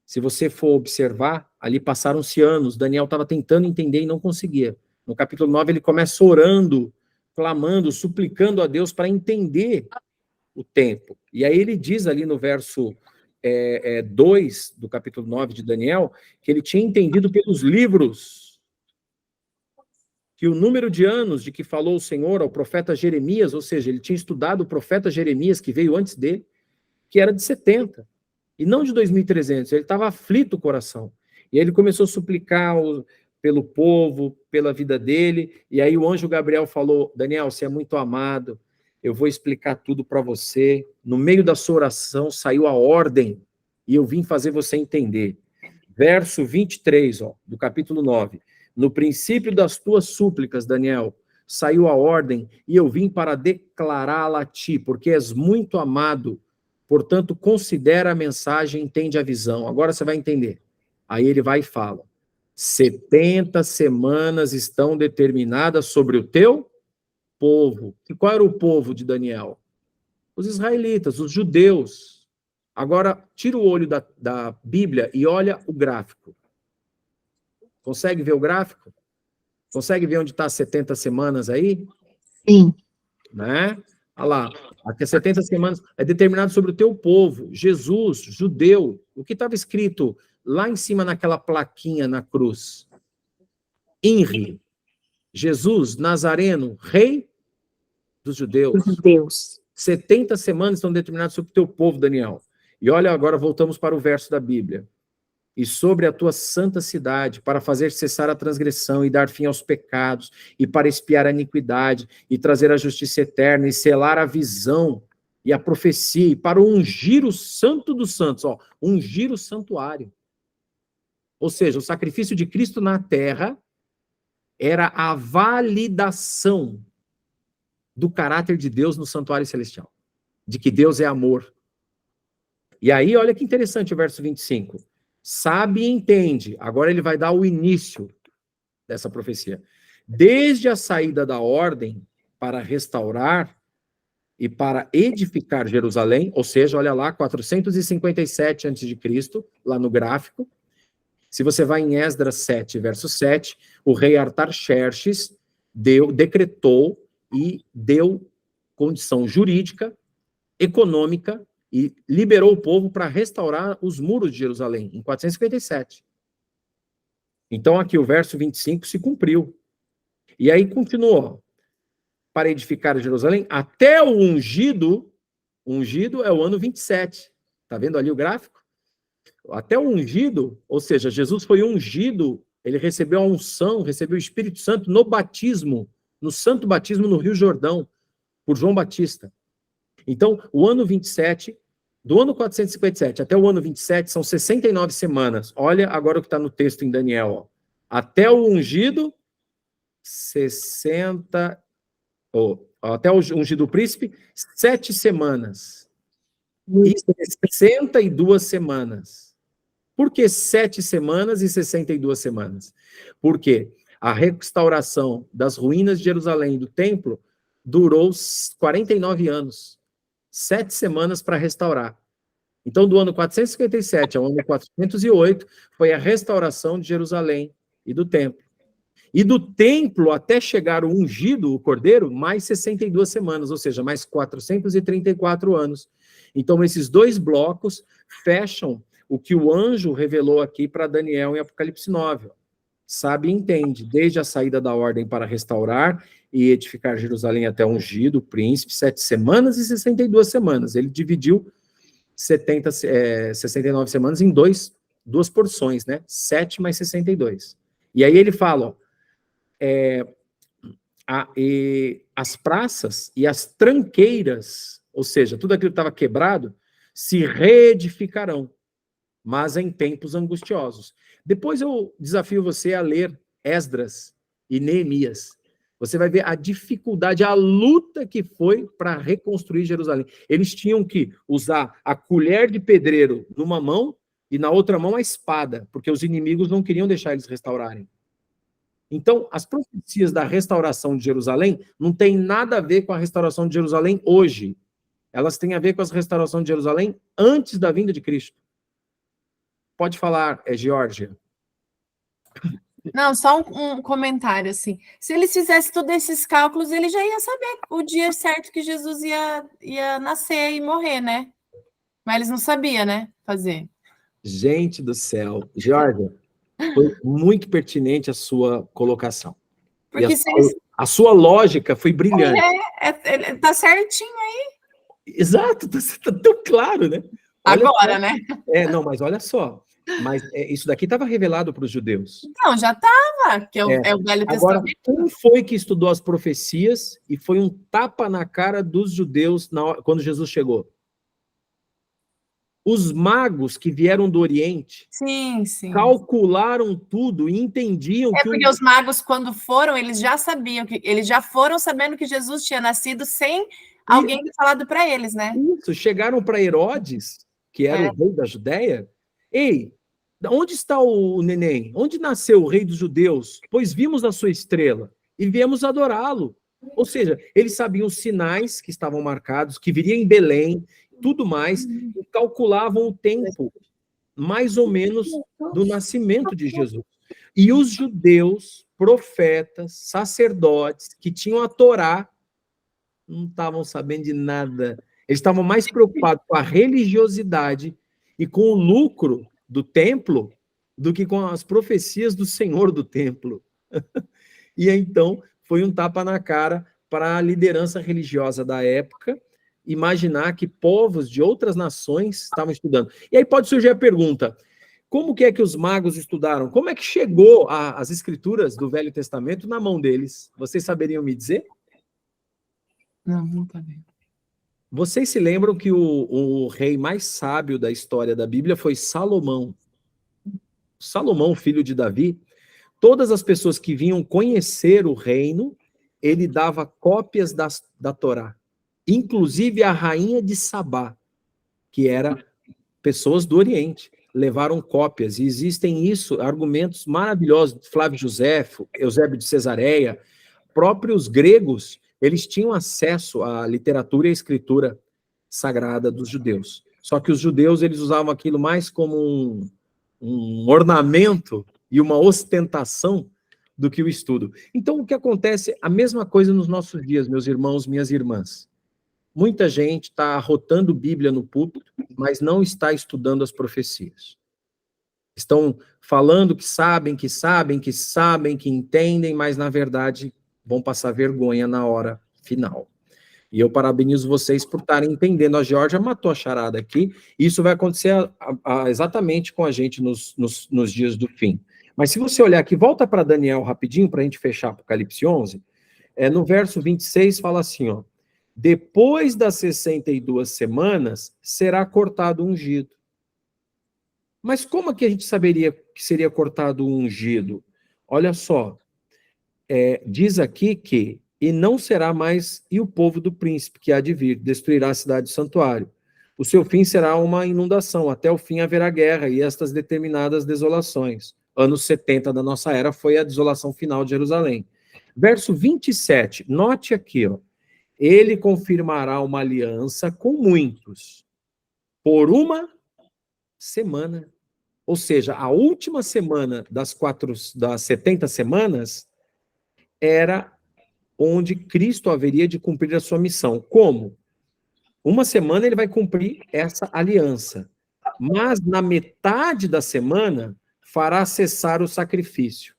se você for observar, ali passaram-se anos, Daniel estava tentando entender e não conseguia. No capítulo 9, ele começa orando, clamando, suplicando a Deus para entender o tempo. E aí ele diz ali no verso 2 do capítulo 9 de Daniel, que ele tinha entendido pelos livros que o número de anos de que falou o Senhor ao profeta Jeremias, ou seja, ele tinha estudado o profeta Jeremias, que veio antes dele, que era de 70, e não de 2.300, ele estava aflito o coração. E aí ele começou a suplicar pelo povo, pela vida dele, e aí o anjo Gabriel falou, Daniel, você é muito amado, eu vou explicar tudo para você. No meio da sua oração saiu a ordem, e eu vim fazer você entender. Verso 23, do capítulo 9. No princípio das tuas súplicas, Daniel, saiu a ordem, e eu vim para declará-la a ti, porque és muito amado, portanto, considera a mensagem, entende a visão. Agora você vai entender. Aí ele vai e fala, 70 semanas estão determinadas sobre o teu povo. E qual era o povo de Daniel? Os israelitas, os judeus. Agora, tira o olho da Bíblia e olha o gráfico. Consegue ver o gráfico? Consegue ver onde está 70 semanas aí? Sim. Né? Olha lá, até 70 semanas é determinado sobre o teu povo, Jesus, judeu. O que estava escrito lá em cima naquela plaquinha na cruz? INRI, Jesus Nazareno, rei dos judeus. Deus. 70 semanas estão determinadas sobre o teu povo, Daniel. E olha, agora voltamos para o verso da Bíblia. E sobre a tua santa cidade, para fazer cessar a transgressão e dar fim aos pecados, e para expiar a iniquidade, e trazer a justiça eterna, e selar a visão e a profecia, e para ungir o santo dos santos, ó, ungir o santuário. Ou seja, o sacrifício de Cristo na terra era a validação do caráter de Deus no santuário celestial, de que Deus é amor. E aí, olha que interessante o verso 25. Sabe e entende. Agora ele vai dar o início dessa profecia. Desde a saída da ordem para restaurar e para edificar Jerusalém, ou seja, olha lá, 457 a.C., lá no gráfico. Se você vai em Esdras 7, verso 7, o rei Artaxerxes decretou e deu condição jurídica, econômica, e liberou o povo para restaurar os muros de Jerusalém, em 457. Então, aqui o verso 25 se cumpriu. E aí continuou. Para edificar Jerusalém, até o ungido é o ano 27. Está vendo ali o gráfico? Até o ungido, ou seja, Jesus foi ungido, ele recebeu a unção, recebeu o Espírito Santo no batismo, no santo batismo no Rio Jordão, por João Batista. Então, o ano 27... do ano 457 até o ano 27 são 69 semanas. Olha agora o que está no texto em Daniel. Ó. Até o ungido, 60... até o ungido príncipe, 7 semanas. E 62 semanas. Por que 7 semanas e 62 semanas? Porque a restauração das ruínas de Jerusalém e do templo durou 49 anos. 7 semanas para restaurar. Então, do ano 457 ao ano 408, foi a restauração de Jerusalém e do templo. E do templo até chegar o ungido, o cordeiro, mais 62 semanas, ou seja, mais 434 anos. Então, esses dois blocos fecham o que o anjo revelou aqui para Daniel em Apocalipse 9. Sabe e entende, desde a saída da ordem para restaurar e edificar Jerusalém até ungido, o príncipe, 7 semanas e 62 semanas. Ele dividiu 69 semanas em duas porções, né? 7 mais 62. E aí ele fala, ó, as praças e as tranqueiras, ou seja, tudo aquilo que estava quebrado, se reedificarão, mas em tempos angustiosos. Depois eu desafio você a ler Esdras e Neemias. Você vai ver a dificuldade, a luta que foi para reconstruir Jerusalém. Eles tinham que usar a colher de pedreiro numa mão e na outra mão a espada, porque os inimigos não queriam deixar eles restaurarem. Então, as profecias da restauração de Jerusalém não tem nada a ver com a restauração de Jerusalém hoje. Elas têm a ver com a restauração de Jerusalém antes da vinda de Cristo. Pode falar, Geórgia. Não, só um comentário, assim. Se eles fizessem todos esses cálculos, ele já ia saber o dia certo que Jesus ia nascer e morrer, né? Mas eles não sabiam, né, fazer. Gente do céu. Geórgia, foi muito pertinente a sua colocação. Porque a sua lógica foi brilhante. Tá certinho aí. Exato, tá tão claro, né? Olha agora, só. né? Não, mas olha só. Mas isso daqui estava revelado para os judeus. Não, já estava, que é o Velho Agora, Testamento. quem foi que estudou as profecias e foi um tapa na cara dos judeus quando Jesus chegou? Os magos que vieram do Oriente Sim. calcularam tudo e entendiam que... porque os magos, quando foram, eles já sabiam, eles já foram sabendo que Jesus tinha nascido sem alguém ter falado para eles, né? Isso, chegaram para Herodes, que era o rei da Judéia. Ei, onde está o neném? Onde nasceu o rei dos judeus? Pois vimos a sua estrela e viemos adorá-lo. Ou seja, eles sabiam os sinais que estavam marcados, que viria em Belém, tudo mais, e calculavam o tempo, mais ou menos, do nascimento de Jesus. E os judeus, profetas, sacerdotes, que tinham a Torá, Não estavam sabendo de nada. Eles estavam mais preocupados com a religiosidade e com o lucro do templo do que com as profecias do Senhor do templo. E então foi um tapa na cara para a liderança religiosa da época imaginar que povos de outras nações estavam estudando. E aí pode surgir a pergunta: como que é que os magos estudaram? Como é que chegou as escrituras do Velho Testamento na mão deles? Vocês saberiam me dizer? Não tá bem. Vocês se lembram que o rei mais sábio da história da Bíblia foi Salomão. Salomão, filho de Davi. Todas as pessoas que vinham conhecer o reino, ele dava cópias da Torá. Inclusive a rainha de Sabá, que era pessoas do Oriente, levaram cópias. E existem argumentos maravilhosos. Flávio Josefo, Eusébio de Cesareia, próprios gregos, eles tinham acesso à literatura e à escritura sagrada dos judeus. Só que os judeus, eles usavam aquilo mais como um ornamento e uma ostentação do que o estudo. Então, o que acontece? A mesma coisa nos nossos dias, meus irmãos, minhas irmãs. Muita gente está arrotando Bíblia no púlpito, mas não está estudando as profecias. Estão falando que sabem, que entendem, mas, na verdade, vão passar vergonha na hora final. E eu parabenizo vocês por estarem entendendo. A Georgia matou a charada aqui. Isso vai acontecer exatamente com a gente nos dias do fim. Mas se você olhar aqui, volta para Daniel rapidinho, para a gente fechar Apocalipse 11, no verso 26 fala assim, ó: depois das 62 semanas, será cortado o ungido. Mas como é que a gente saberia que seria cortado o ungido? Olha só, diz aqui que e não será mais o povo do príncipe que há de vir, destruirá a cidade e santuário. O seu fim será uma inundação, até o fim haverá guerra e estas determinadas desolações. Anos 70 da nossa era foi a desolação final de Jerusalém. Verso 27, note aqui, ó: ele confirmará uma aliança com muitos, por uma semana. Ou seja, a última semana das 70 semanas era onde Cristo haveria de cumprir a sua missão. Como? Uma semana ele vai cumprir essa aliança, mas na metade da semana fará cessar o sacrifício.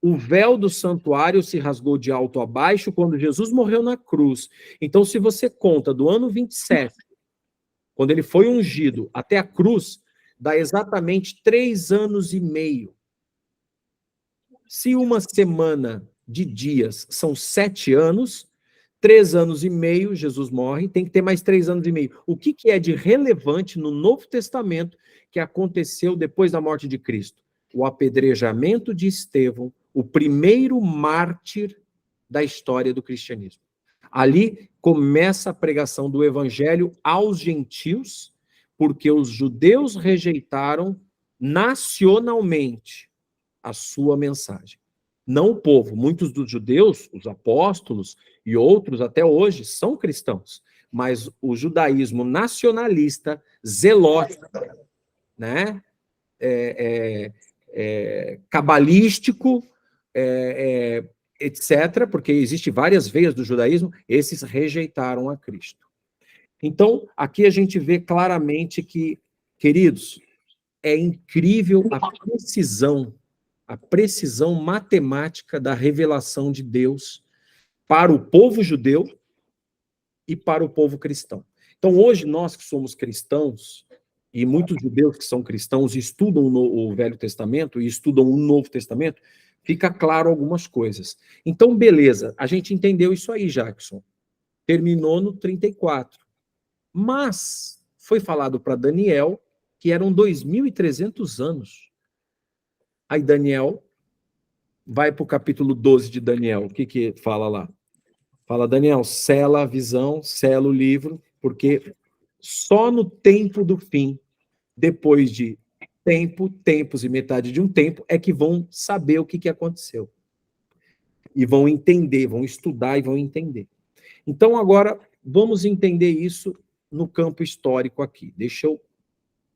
O véu do santuário se rasgou de alto a baixo quando Jesus morreu na cruz. Então, se você conta do ano 27, quando ele foi ungido, até a cruz, dá exatamente 3 anos e meio. Se uma semana de dias são 7 anos, 3 anos e meio, Jesus morre, tem que ter mais 3 anos e meio. O que é de relevante no Novo Testamento que aconteceu depois da morte de Cristo? O apedrejamento de Estevão, o primeiro mártir da história do cristianismo. Ali começa a pregação do evangelho aos gentios, porque os judeus rejeitaram nacionalmente a sua mensagem. Não o povo. Muitos dos judeus, os apóstolos e outros até hoje, são cristãos. Mas o judaísmo nacionalista, zelótico, né? Cabalístico, etc., porque existem várias veias do judaísmo, esses rejeitaram a Cristo. Então, aqui a gente vê claramente que, queridos, é incrível a precisão matemática da revelação de Deus para o povo judeu e para o povo cristão. Então, hoje, nós que somos cristãos, e muitos judeus que são cristãos estudam o Velho Testamento e estudam o Novo Testamento, fica claro algumas coisas. Então, beleza, a gente entendeu isso aí, Jackson. Terminou no 34. Mas foi falado para Daniel que eram 2.300 anos. Aí Daniel vai para o capítulo 12 de Daniel. O que fala lá? Fala, Daniel, sela a visão, sela o livro, porque só no tempo do fim, depois de tempos e metade de um tempo, é que vão saber o que aconteceu. E vão entender, vão estudar e vão entender. Então, agora, vamos entender isso no campo histórico aqui. Deixa eu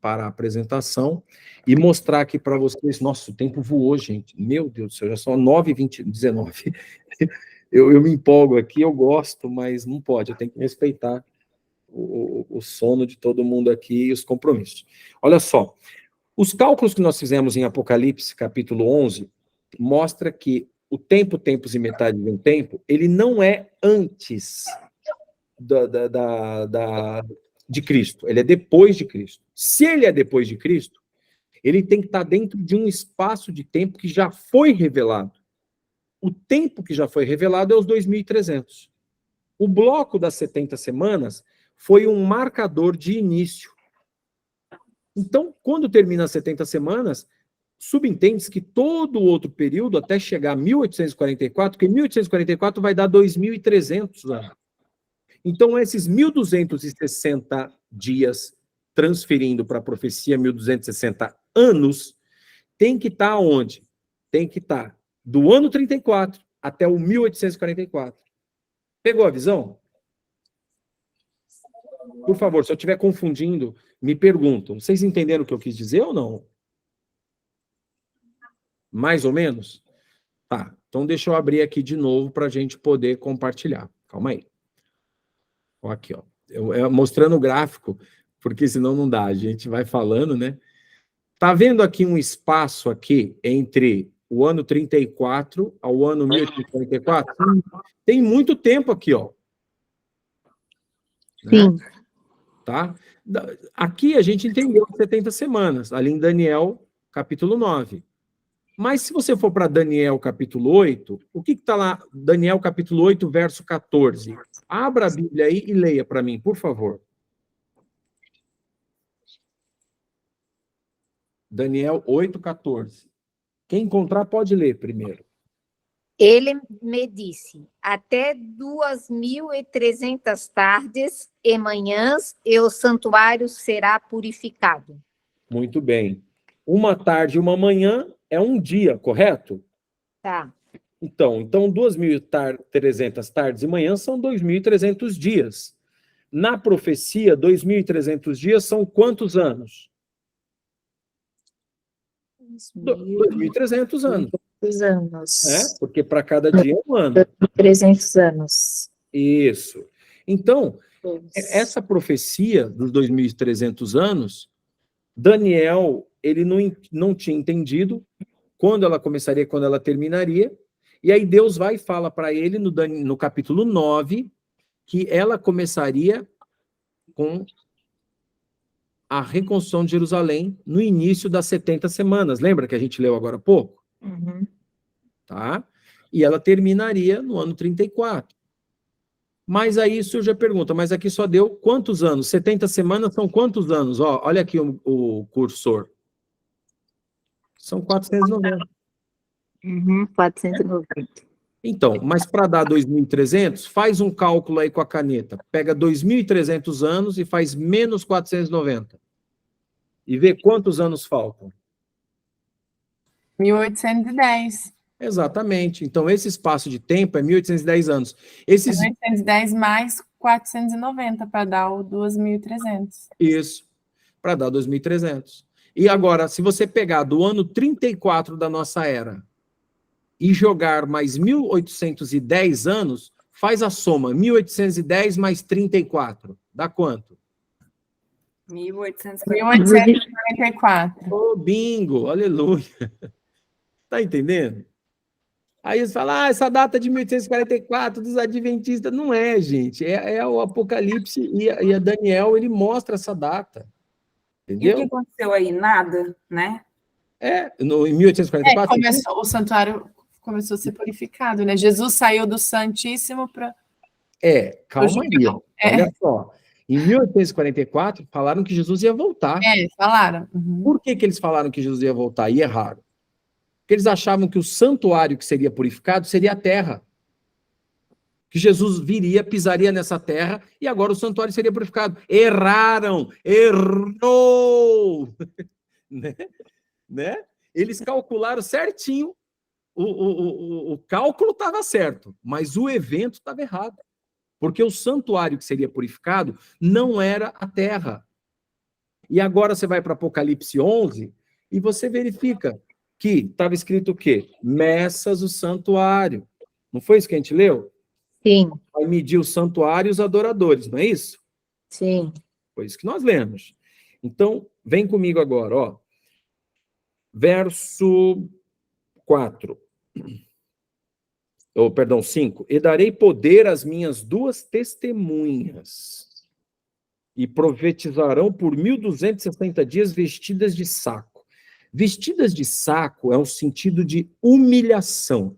parar a apresentação e mostrar aqui para vocês. Nossa, o tempo voou, gente. Meu Deus do céu, já são 9h19. eu me empolgo aqui, eu gosto, mas não pode, eu tenho que respeitar o sono de todo mundo aqui e os compromissos. Olha só, os cálculos que nós fizemos em Apocalipse, capítulo 11, mostra que o tempo, tempos e metade de um tempo, ele não é antes de Cristo, ele é depois de Cristo. Se ele é depois de Cristo, ele tem que estar dentro de um espaço de tempo que já foi revelado. O tempo que já foi revelado é os 2.300. O bloco das 70 semanas foi um marcador de início. Então, quando termina as 70 semanas, subentende-se que todo o outro período, até chegar a 1844, porque 1844 vai dar 2.300 anos. Então, esses 1.260 dias, transferindo para a profecia 1.260 anos, tem que estar onde? Tem que estar do ano 34 até o 1844. Pegou a visão? Por favor, se eu estiver confundindo, me perguntam. Vocês entenderam o que eu quis dizer ou não? Mais ou menos? Tá, então deixa eu abrir aqui de novo para a gente poder compartilhar. Calma aí. Ó, aqui, ó. Eu mostrando o gráfico, porque senão não dá. A gente vai falando, né? Tá vendo aqui um espaço aqui entre o ano 34 ao ano 1844? Tem muito tempo aqui, ó. Sim. Né? Tá? Aqui a gente entendeu 70 semanas, ali em Daniel, capítulo 9. Mas se você for para Daniel, capítulo 8, o que está lá? Daniel, capítulo 8, verso 14. Abra a Bíblia aí e leia para mim, por favor. Daniel 8, 14. Quem encontrar pode ler primeiro. Ele me disse, até 2.300 tardes e manhãs e o santuário será purificado. Muito bem. Uma tarde e uma manhã é um dia, correto? Tá. Então 2.300 tardes e manhãs são 2.300 dias. Na profecia, 2.300 dias são quantos anos? 2.300 anos. Anos. Porque para cada dia é um ano. 300 anos. Isso. Então, essa profecia dos 2.300 anos, Daniel, ele não tinha entendido quando ela começaria, quando ela terminaria, e aí Deus vai e fala para ele no capítulo 9 que ela começaria com a reconstrução de Jerusalém no início das 70 semanas. Lembra que a gente leu agora há pouco? Uhum. Tá? E ela terminaria no ano 34. Mas aí surge a pergunta, mas aqui só deu quantos anos? 70 semanas são quantos anos? Ó, olha aqui o cursor. São 490. 490. Então, mas para dar 2.300, faz um cálculo aí com a caneta. Pega 2.300 anos e faz menos 490. E vê quantos anos faltam. 1810. Exatamente. Então, esse espaço de tempo é 1.810 anos. Esses... 1810 mais 490 para dar o 2.300. Isso, para dar 2.300. E agora, se você pegar do ano 34 da nossa era e jogar mais 1.810 anos, faz a soma. 1.810 mais 34. Dá quanto? 1844. Ô, bingo, aleluia. Tá entendendo? Aí eles falam, essa data de 1844 dos adventistas. Não é, gente. É o Apocalipse e a Daniel, ele mostra essa data. Entendeu? E o que aconteceu aí? Nada, né? Em 1844? O santuário começou a ser purificado, né? Jesus saiu do Santíssimo para... Calma aí. Olha só. Em 1844, falaram que Jesus ia voltar. Falaram. Uhum. Por que eles falaram que Jesus ia voltar? E erraram. Porque eles achavam que o santuário que seria purificado seria a terra. Que Jesus viria, pisaria nessa terra, e agora o santuário seria purificado. Erraram! Errou! né? Eles calcularam certinho. O cálculo estava certo, mas o evento estava errado. Porque o santuário que seria purificado não era a terra. E agora você vai para Apocalipse 11 e você verifica que estava escrito o quê? Messas o santuário. Não foi isso que a gente leu? Sim, Vai medir o santuário e os adoradores, não é isso? sim. Foi isso que nós lemos. Então, vem comigo agora, ó. Verso 4. Ou, perdão, 5. E darei poder às minhas 2 testemunhas, e profetizarão por 1.260 dias vestidas de saco. Vestidas de saco é um sentido de humilhação.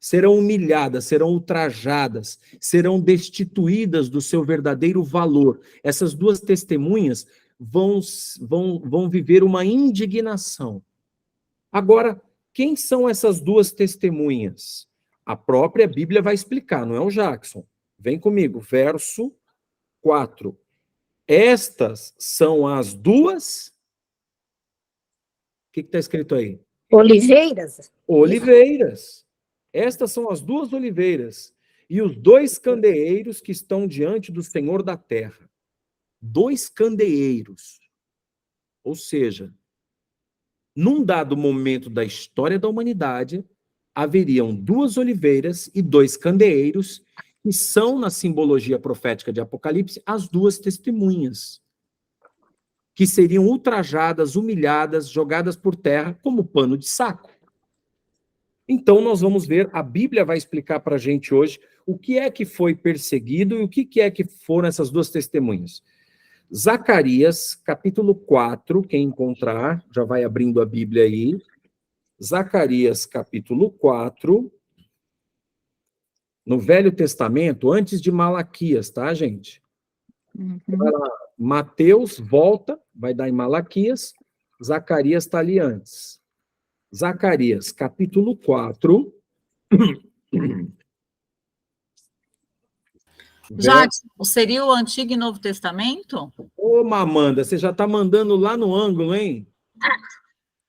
Serão humilhadas, serão ultrajadas, serão destituídas do seu verdadeiro valor. Essas 2 testemunhas vão viver uma indignação. Agora, quem são essas 2 testemunhas? A própria Bíblia vai explicar, não é o Jackson. Vem comigo, verso 4. Estas são as 2... O que está escrito aí? Oliveiras? Oliveiras. Estas são as 2 oliveiras e os 2 candeeiros que estão diante do Senhor da terra. 2 candeeiros. Ou seja, num dado momento da história da humanidade, haveriam 2 oliveiras e 2 candeeiros, que são, na simbologia profética de Apocalipse, as 2 testemunhas, que seriam ultrajadas, humilhadas, jogadas por terra como pano de saco. Então, nós vamos ver, a Bíblia vai explicar para a gente hoje o que é que foi perseguido e o que é que foram essas 2 testemunhas. Zacarias, capítulo 4, quem encontrar, já vai abrindo a Bíblia aí. Zacarias, capítulo 4, no Velho Testamento, antes de Malaquias, tá, gente? Vai lá, Mateus volta, vai dar em Malaquias, Zacarias está ali antes. Zacarias, capítulo 4. Jackson, seria o Antigo e Novo Testamento? Ô, Mamanda, você já está mandando lá no ângulo, hein?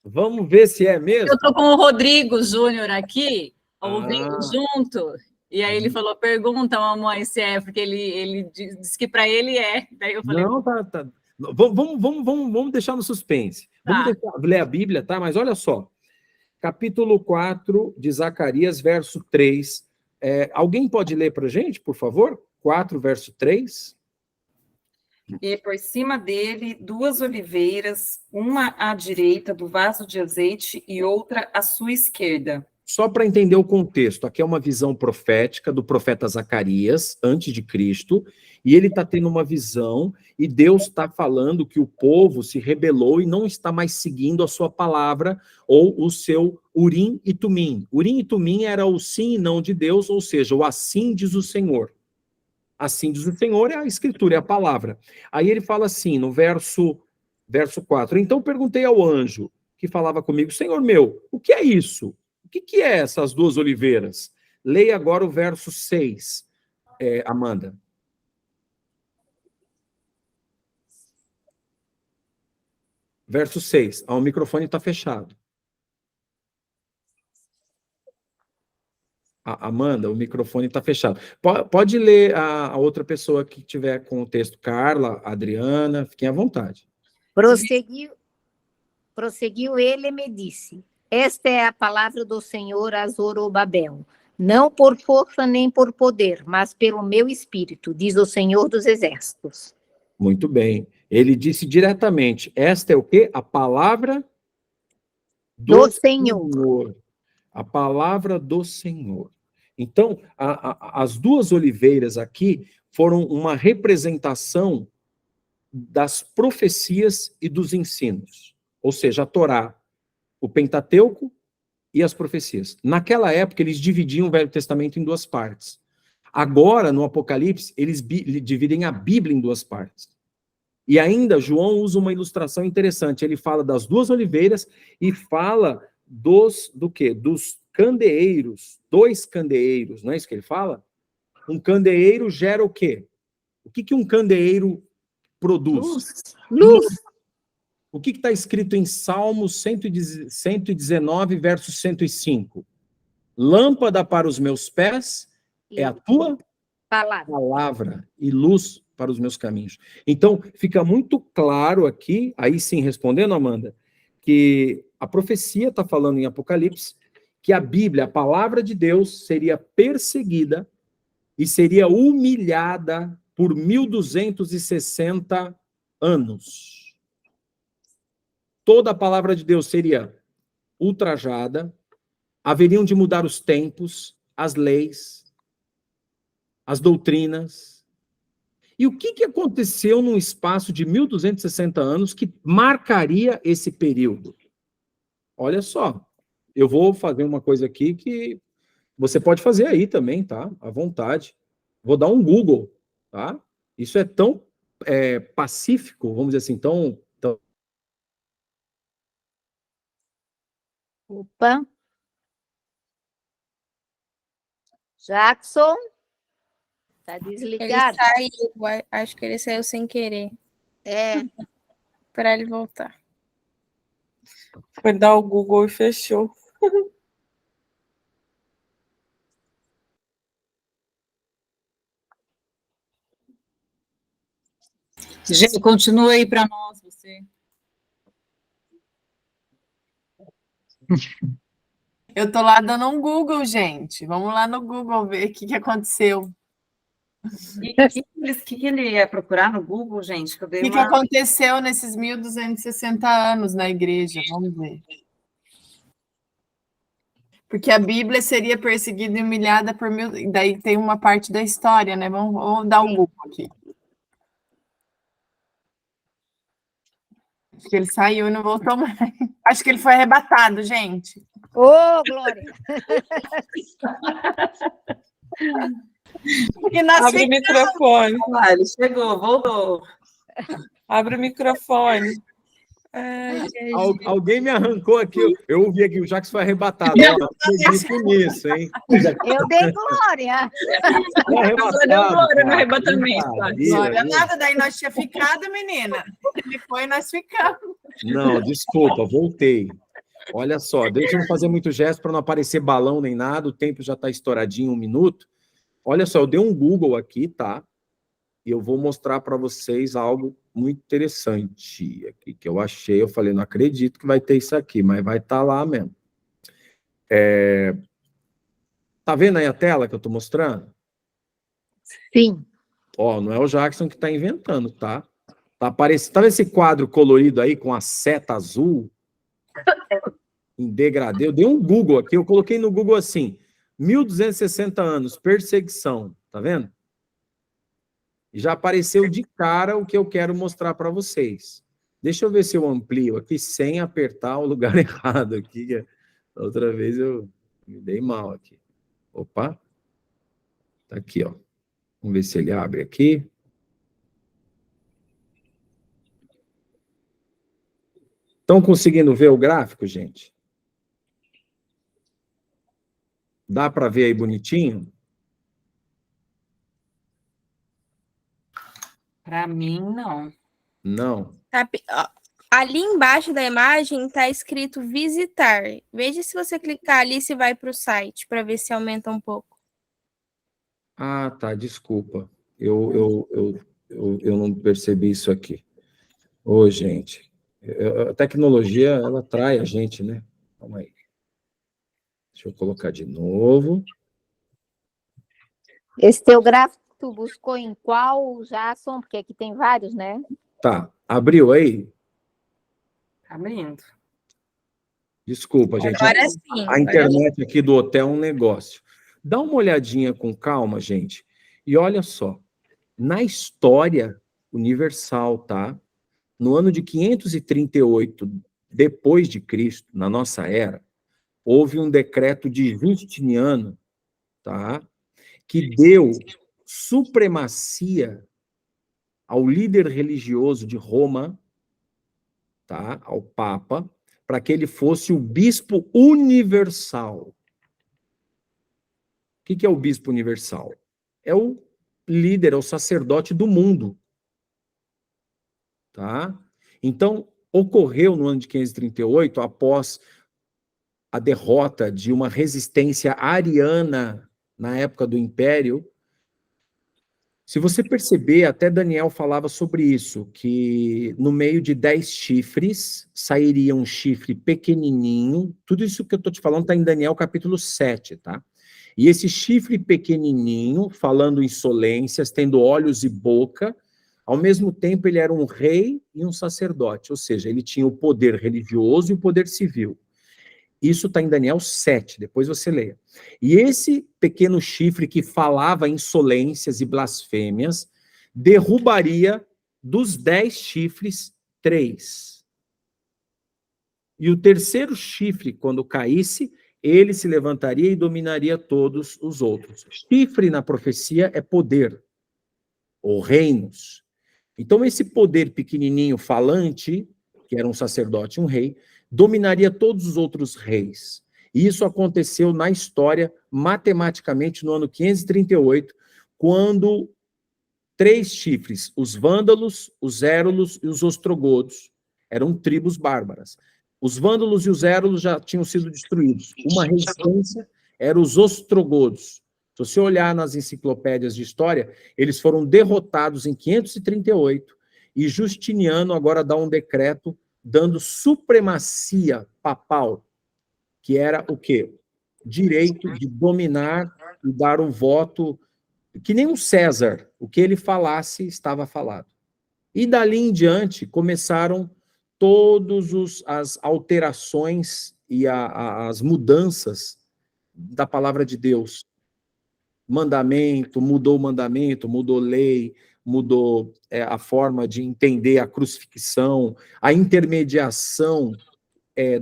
Vamos ver se é mesmo? Eu estou com o Rodrigo Júnior aqui, ouvindo junto, e aí ele falou, pergunta, mamãe, se é, porque ele disse que para ele é. Daí eu falei... Não, tá. Vamos deixar no suspense. Vamos ler a Bíblia, tá? Mas olha só. Capítulo 4 de Zacarias, verso 3. Alguém pode ler para a gente, por favor? 4, verso 3. E por cima dele, 2 oliveiras, uma à direita do vaso de azeite e outra à sua esquerda. Só para entender o contexto, aqui é uma visão profética do profeta Zacarias, antes de Cristo, e ele está tendo uma visão, e Deus está falando que o povo se rebelou e não está mais seguindo a sua palavra, ou o seu Urim e Tumim. Urim e Tumim era o sim e não de Deus, ou seja, o assim diz o Senhor. Assim diz o Senhor é a escritura, é a palavra. Aí ele fala assim, no verso 4, então perguntei ao anjo que falava comigo, Senhor meu, o que é isso? O que é essas 2 oliveiras? Leia agora o verso 6, Amanda. Verso 6. O microfone está fechado. Amanda, o microfone está fechado. Pode ler a outra pessoa que tiver com o texto. Carla, Adriana, fiquem à vontade. Prosseguiu ele e me disse, esta é a palavra do Senhor a Zorobabel, não por força nem por poder, mas pelo meu espírito, diz o Senhor dos Exércitos. Muito bem. Ele disse diretamente, esta é o quê? A palavra do Senhor. A palavra do Senhor. Então, as 2 oliveiras aqui foram uma representação das profecias e dos ensinos. Ou seja, a Torá, o Pentateuco e as profecias. Naquela época, eles dividiam o Velho Testamento em 2 partes. Agora, no Apocalipse, eles dividem a Bíblia em 2 partes. E ainda, João usa uma ilustração interessante. Ele fala das 2 oliveiras e fala do quê? Dos candeeiros. 2 candeeiros, não é isso que ele fala? Um candeeiro gera o quê? O que um candeeiro produz? Luz. O que está escrito em Salmos 119, verso 105? Lâmpada para os meus pés é a tua palavra e luz para os meus caminhos. Então, fica muito claro aqui, aí sim respondendo, Amanda, que a profecia está falando em Apocalipse que a Bíblia, a palavra de Deus, seria perseguida e seria humilhada por 1260 anos. Toda a palavra de Deus seria ultrajada, haveriam de mudar os tempos, as leis, as doutrinas. E o que aconteceu num espaço de 1260 anos que marcaria esse período? Olha só, eu vou fazer uma coisa aqui que você pode fazer aí também, tá? À vontade. Vou dar um Google, tá? Isso é tão pacífico, vamos dizer assim, tão... Opa. Jackson? Tá Ele desligado? saiu, acho que ele saiu sem querer. É. Para ele voltar. Foi dar o Google e fechou. Gente, continua aí para nós, você. Eu tô lá dando um Google, gente. Vamos lá no Google ver o que aconteceu. O que ele ia procurar no Google, gente? Que eu dei O que aconteceu nesses 1260 anos na igreja? Vamos ver. Porque a Bíblia seria perseguida e humilhada por mil... Daí tem uma parte da história, né? Vamos dar um Google aqui. Acho que ele saiu e não voltou mais. Acho que ele foi arrebatado, gente. Ô, Glória! E nós Abre o microfone. Ah, ele chegou, voltou. Abre o microfone. Alguém me arrancou aqui. Eu ouvi aqui, o Jackson foi arrebatado. Ó, eu acredito nisso, hein? Eu dei Glória! Foi arrebatado, Deu Glória no cara. arrebatamento. Brincadeira, Olha, viu? nada, daí nós tinha ficado, menina. Ele foi e nós ficamos. Não, desculpa, voltei. Olha só, deixa eu não fazer muito gesto para não aparecer balão nem nada, o tempo já está estouradinho, 1 minuto. Olha só, eu dei um Google aqui, tá? E eu vou mostrar para vocês algo muito interessante aqui, que eu achei, eu falei, não acredito que vai ter isso aqui, mas vai estar lá mesmo. Tá vendo aí a tela que eu estou mostrando? Sim. Ó, não é o Jackson que está inventando, tá? Tá aparecendo, tá vendo esse quadro colorido aí com a seta azul? Em degradê. Eu dei um Google aqui, eu coloquei no Google assim, 1260 anos, perseguição, tá vendo? E já apareceu de cara o que eu quero mostrar para vocês. Deixa eu ver se eu amplio aqui sem apertar o lugar errado aqui. Que da outra vez eu me dei mal aqui. Opa. Tá aqui, ó. Vamos ver se ele abre aqui. Estão conseguindo ver o gráfico, gente? Dá para ver aí bonitinho? Para mim, não. Não. Ali embaixo da imagem está escrito visitar. Veja se você clicar ali se vai para o site, para ver se aumenta um pouco. Ah, tá, desculpa. Eu não percebi isso aqui. Ô, gente, a tecnologia, ela atrai a gente, né? Calma aí. Deixa eu colocar de novo. Esse teu gráfico tu buscou em qual, Jackson? Porque aqui tem vários, né? Tá, abriu aí? Abrindo. Desculpa, gente. Agora sim. A internet aqui do hotel é um negócio. Dá uma olhadinha com calma, gente. E olha só, na história universal, tá? No ano de 538 depois de Cristo, na nossa era, houve um decreto de Justiniano, tá? Que deu supremacia ao líder religioso de Roma, tá? Ao Papa, para que ele fosse o bispo universal. O que é o bispo universal? É o líder, é o sacerdote do mundo. Tá? Então, ocorreu no ano de 538, após a derrota de uma resistência ariana na época do Império, Se você perceber, até Daniel falava sobre isso, que no meio de 10 chifres, sairia um chifre pequenininho. Tudo isso que eu estou te falando está em Daniel capítulo 7, tá? E esse chifre pequenininho, falando insolências, tendo olhos e boca, ao mesmo tempo ele era um rei e um sacerdote, ou seja, ele tinha o poder religioso e o poder civil. Isso está em Daniel 7, depois você leia. E esse pequeno chifre que falava insolências e blasfêmias, derrubaria dos 10 chifres, 3. E o terceiro chifre, quando caísse, ele se levantaria e dominaria todos os outros. Chifre na profecia é poder, ou reinos. Então esse poder pequenininho falante, que era um sacerdote, um rei, dominaria todos os outros reis. E isso aconteceu na história, matematicamente, no ano 538, quando 3 chifres, os vândalos, os érulos e os ostrogodos, eram tribos bárbaras. Os vândalos e os érulos já tinham sido destruídos. Uma resistência eram os ostrogodos. Se você olhar nas enciclopédias de história, eles foram derrotados em 538, e Justiniano agora dá um decreto dando supremacia papal, que era o quê? Direito de dominar e dar um voto, que nem um César, o que ele falasse estava falado. E dali em diante começaram todas as alterações e as mudanças da palavra de Deus. Mandamento, mudou lei, mudou a forma de entender a crucifixão, a intermediação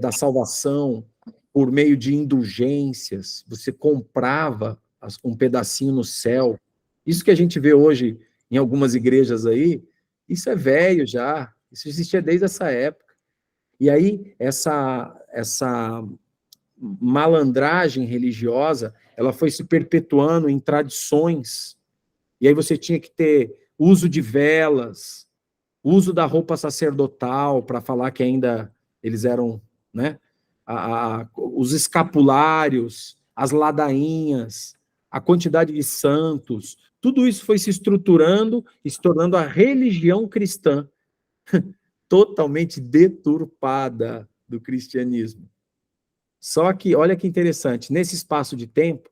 da salvação por meio de indulgências. Você comprava um pedacinho no céu. Isso que a gente vê hoje em algumas igrejas aí, isso é velho já, isso existia desde essa época. E aí, essa malandragem religiosa, ela foi se perpetuando em tradições. E aí você tinha que ter uso de velas, uso da roupa sacerdotal, para falar que ainda eles eram, né, os escapulários, as ladainhas, a quantidade de santos, tudo isso foi se estruturando e se tornando a religião cristã, totalmente deturpada do cristianismo. Só que, olha que interessante, nesse espaço de tempo,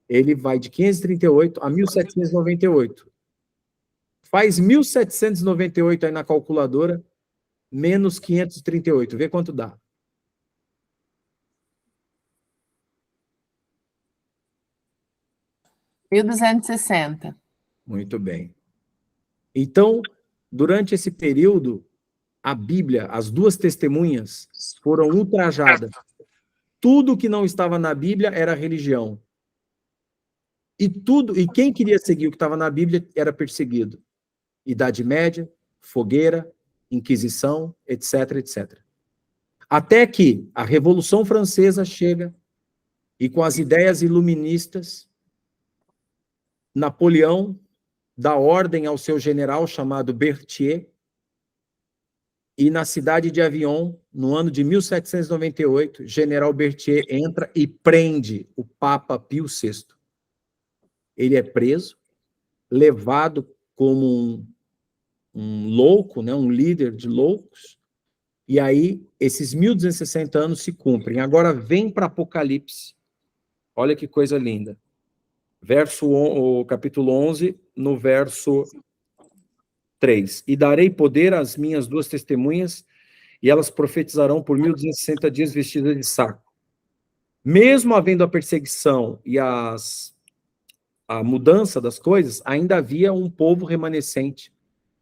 ele vai de 538 a 1798. Faz 1798 aí na calculadora, menos 538. Vê quanto dá. (1260). Muito bem. Então, durante esse período, a Bíblia, as duas testemunhas, foram ultrajadas. Tudo que não estava na Bíblia era religião. E quem queria seguir o que estava na Bíblia era perseguido. Idade Média, fogueira, Inquisição, etc, etc. Até que a Revolução Francesa chega e com as ideias iluministas, Napoleão dá ordem ao seu general chamado Berthier, e na cidade de Avignon, no ano de 1798, general Berthier entra e prende o Papa Pio VI. Ele é preso, levado como um louco, né, um líder de loucos, e aí esses 1260 anos se cumprem. Agora vem para Apocalipse. Olha que coisa linda. O capítulo 11, no verso 3. E darei poder às minhas duas testemunhas, e elas profetizarão por 1260 dias vestidas de saco. Mesmo havendo a perseguição e a mudança das coisas, ainda havia um povo remanescente.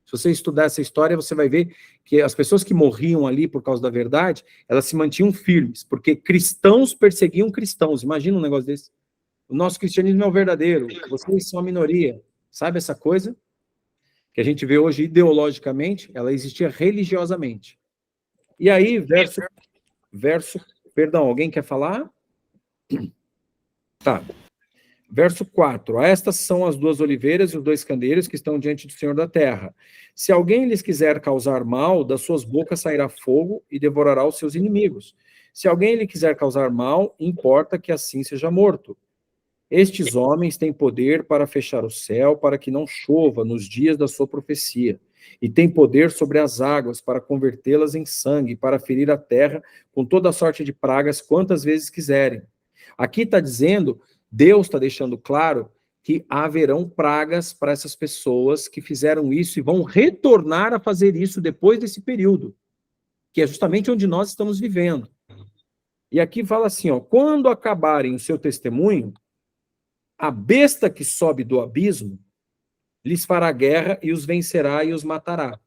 Se você estudar essa história, você vai ver que as pessoas que morriam ali por causa da verdade, elas se mantinham firmes, porque cristãos perseguiam cristãos. Imagina um negócio desse. O nosso cristianismo é o verdadeiro, vocês são a minoria. Sabe essa coisa? Que a gente vê hoje ideologicamente, ela existia religiosamente. E aí, perdão, alguém quer falar? Tá. Verso 4. Estas são as duas oliveiras e os dois candeeiros que estão diante do Senhor da terra. Se alguém lhes quiser causar mal, das suas bocas sairá fogo e devorará os seus inimigos. Se alguém lhe quiser causar mal, importa que assim seja morto. Estes homens têm poder para fechar o céu, para que não chova nos dias da sua profecia, e têm poder sobre as águas para convertê-las em sangue, para ferir a terra com toda sorte de pragas quantas vezes quiserem. Aqui está dizendo, Deus está deixando claro que haverão pragas para essas pessoas que fizeram isso e vão retornar a fazer isso depois desse período, que é justamente onde nós estamos vivendo. E aqui fala assim, ó, quando acabarem o seu testemunho, a besta que sobe do abismo lhes fará guerra e os vencerá e os matará.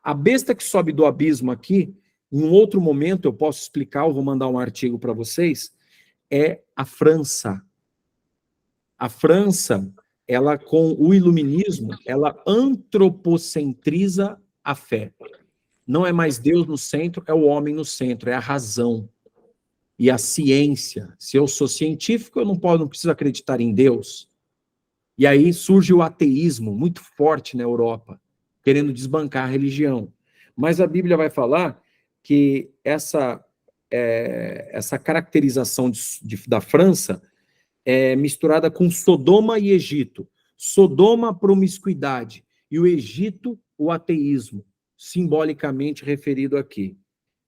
A besta que sobe do abismo aqui, em um outro momento eu posso explicar, eu vou mandar um artigo para vocês, é a França. A França, ela com o iluminismo, ela antropocentriza a fé. Não é mais Deus no centro, é o homem no centro, é a razão. E a ciência. Se eu sou científico, eu não preciso acreditar em Deus. E aí surge o ateísmo, muito forte na Europa, querendo desbancar a religião. Mas a Bíblia vai falar que essa caracterização da França é misturada com Sodoma e Egito. Sodoma, a promiscuidade, e o Egito, o ateísmo, simbolicamente referido aqui.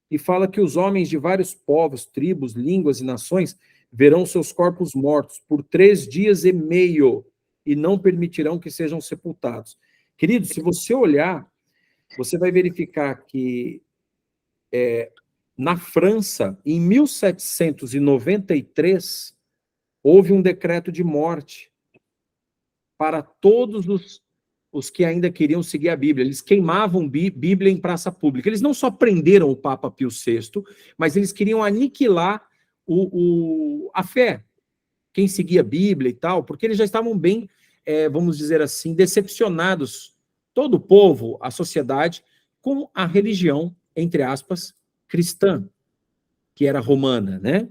E fala que os homens de vários povos, tribos, línguas e nações verão seus corpos mortos por 3 dias e meio e não permitirão que sejam sepultados. Querido, se você olhar, você vai verificar que na França, em 1793, houve um decreto de morte para todos os que ainda queriam seguir a Bíblia. Eles queimavam Bíblia em praça pública. Eles não só prenderam o Papa Pio VI, mas eles queriam aniquilar a fé, quem seguia a Bíblia e tal, porque eles já estavam bem, vamos dizer assim, decepcionados, todo o povo, a sociedade, com a religião, entre aspas, cristã, que era romana, né?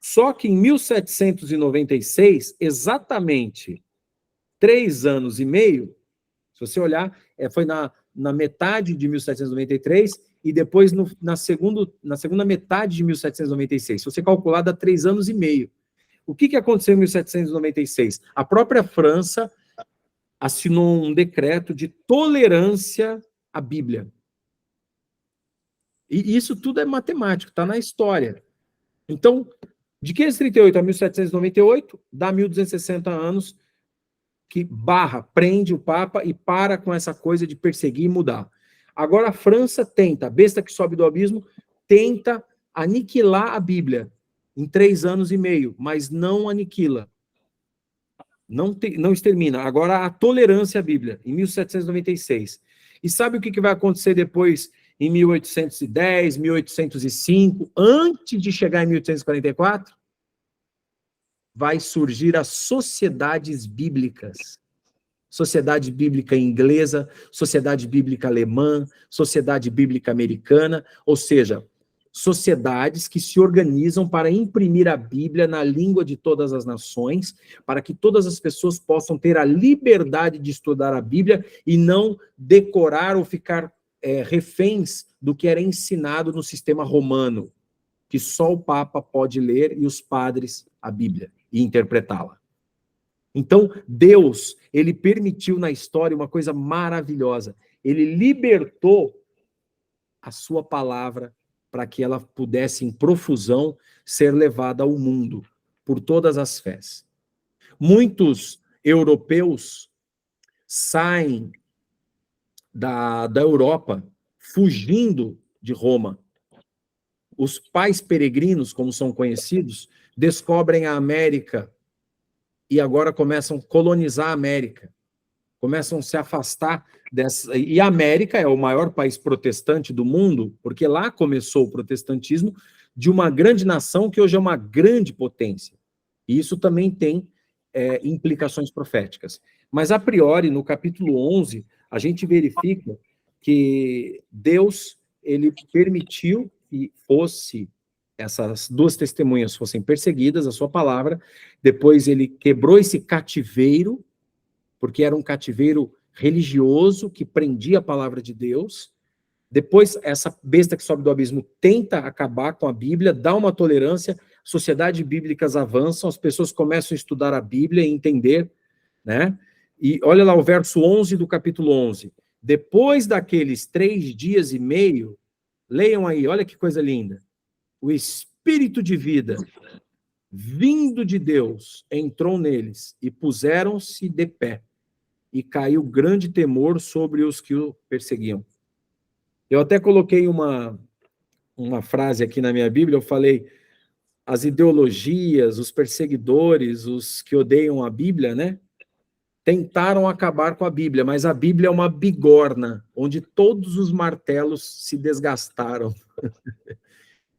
Só que em 1796, exatamente 3 anos e meio, se você olhar, foi na metade de 1793 e depois na segunda metade de 1796. Se você calcular, dá 3 anos e meio. O que aconteceu em 1796? A própria França assinou um decreto de tolerância à Bíblia. E isso tudo é matemático, está na história. Então, de 538 a 1798, dá 1260 anos que prende o Papa e para com essa coisa de perseguir e mudar. Agora a França tenta, a besta que sobe do abismo, tenta aniquilar a Bíblia em 3 anos e meio, mas não aniquila. Não extermina. Agora a tolerância à Bíblia, em 1796. E sabe o que vai acontecer depois, em 1810, 1805, antes de chegar em 1844? Vai surgir as sociedades bíblicas. Sociedade Bíblica Inglesa, Sociedade Bíblica Alemã, Sociedade Bíblica Americana, ou seja, sociedades que se organizam para imprimir a Bíblia na língua de todas as nações, para que todas as pessoas possam ter a liberdade de estudar a Bíblia e não decorar ou ficar reféns do que era ensinado no sistema romano, que só o Papa pode ler e os padres a Bíblia e interpretá-la. Então, Deus, ele permitiu na história uma coisa maravilhosa. Ele libertou a sua palavra para que ela pudesse, em profusão, ser levada ao mundo, por todas as fés. Muitos europeus saem da Europa, fugindo de Roma. Os pais peregrinos, como são conhecidos, descobrem a América e agora começam a colonizar a América, começam a se afastar dessa... E a América é o maior país protestante do mundo, porque lá começou o protestantismo de uma grande nação que hoje é uma grande potência. E isso também tem implicações proféticas. Mas, a priori, no capítulo 11, a gente verifica que Deus, ele permitiu que essas 2 testemunhas fossem perseguidas, a sua palavra, depois ele quebrou esse cativeiro, porque era um cativeiro religioso que prendia a palavra de Deus. Depois, essa besta que sobe do abismo tenta acabar com a Bíblia, dá uma tolerância, sociedades bíblicas avançam, as pessoas começam a estudar a Bíblia e entender, né? E olha lá o verso 11 do capítulo 11. Depois daqueles 3 dias e meio, leiam aí, olha que coisa linda. O Espírito de vida, vindo de Deus, entrou neles e puseram-se de pé. E caiu grande temor sobre os que o perseguiam. Eu até coloquei uma frase aqui na minha Bíblia, eu falei, as ideologias, os perseguidores, os que odeiam a Bíblia, né? Tentaram acabar com a Bíblia, mas a Bíblia é uma bigorna, onde todos os martelos se desgastaram.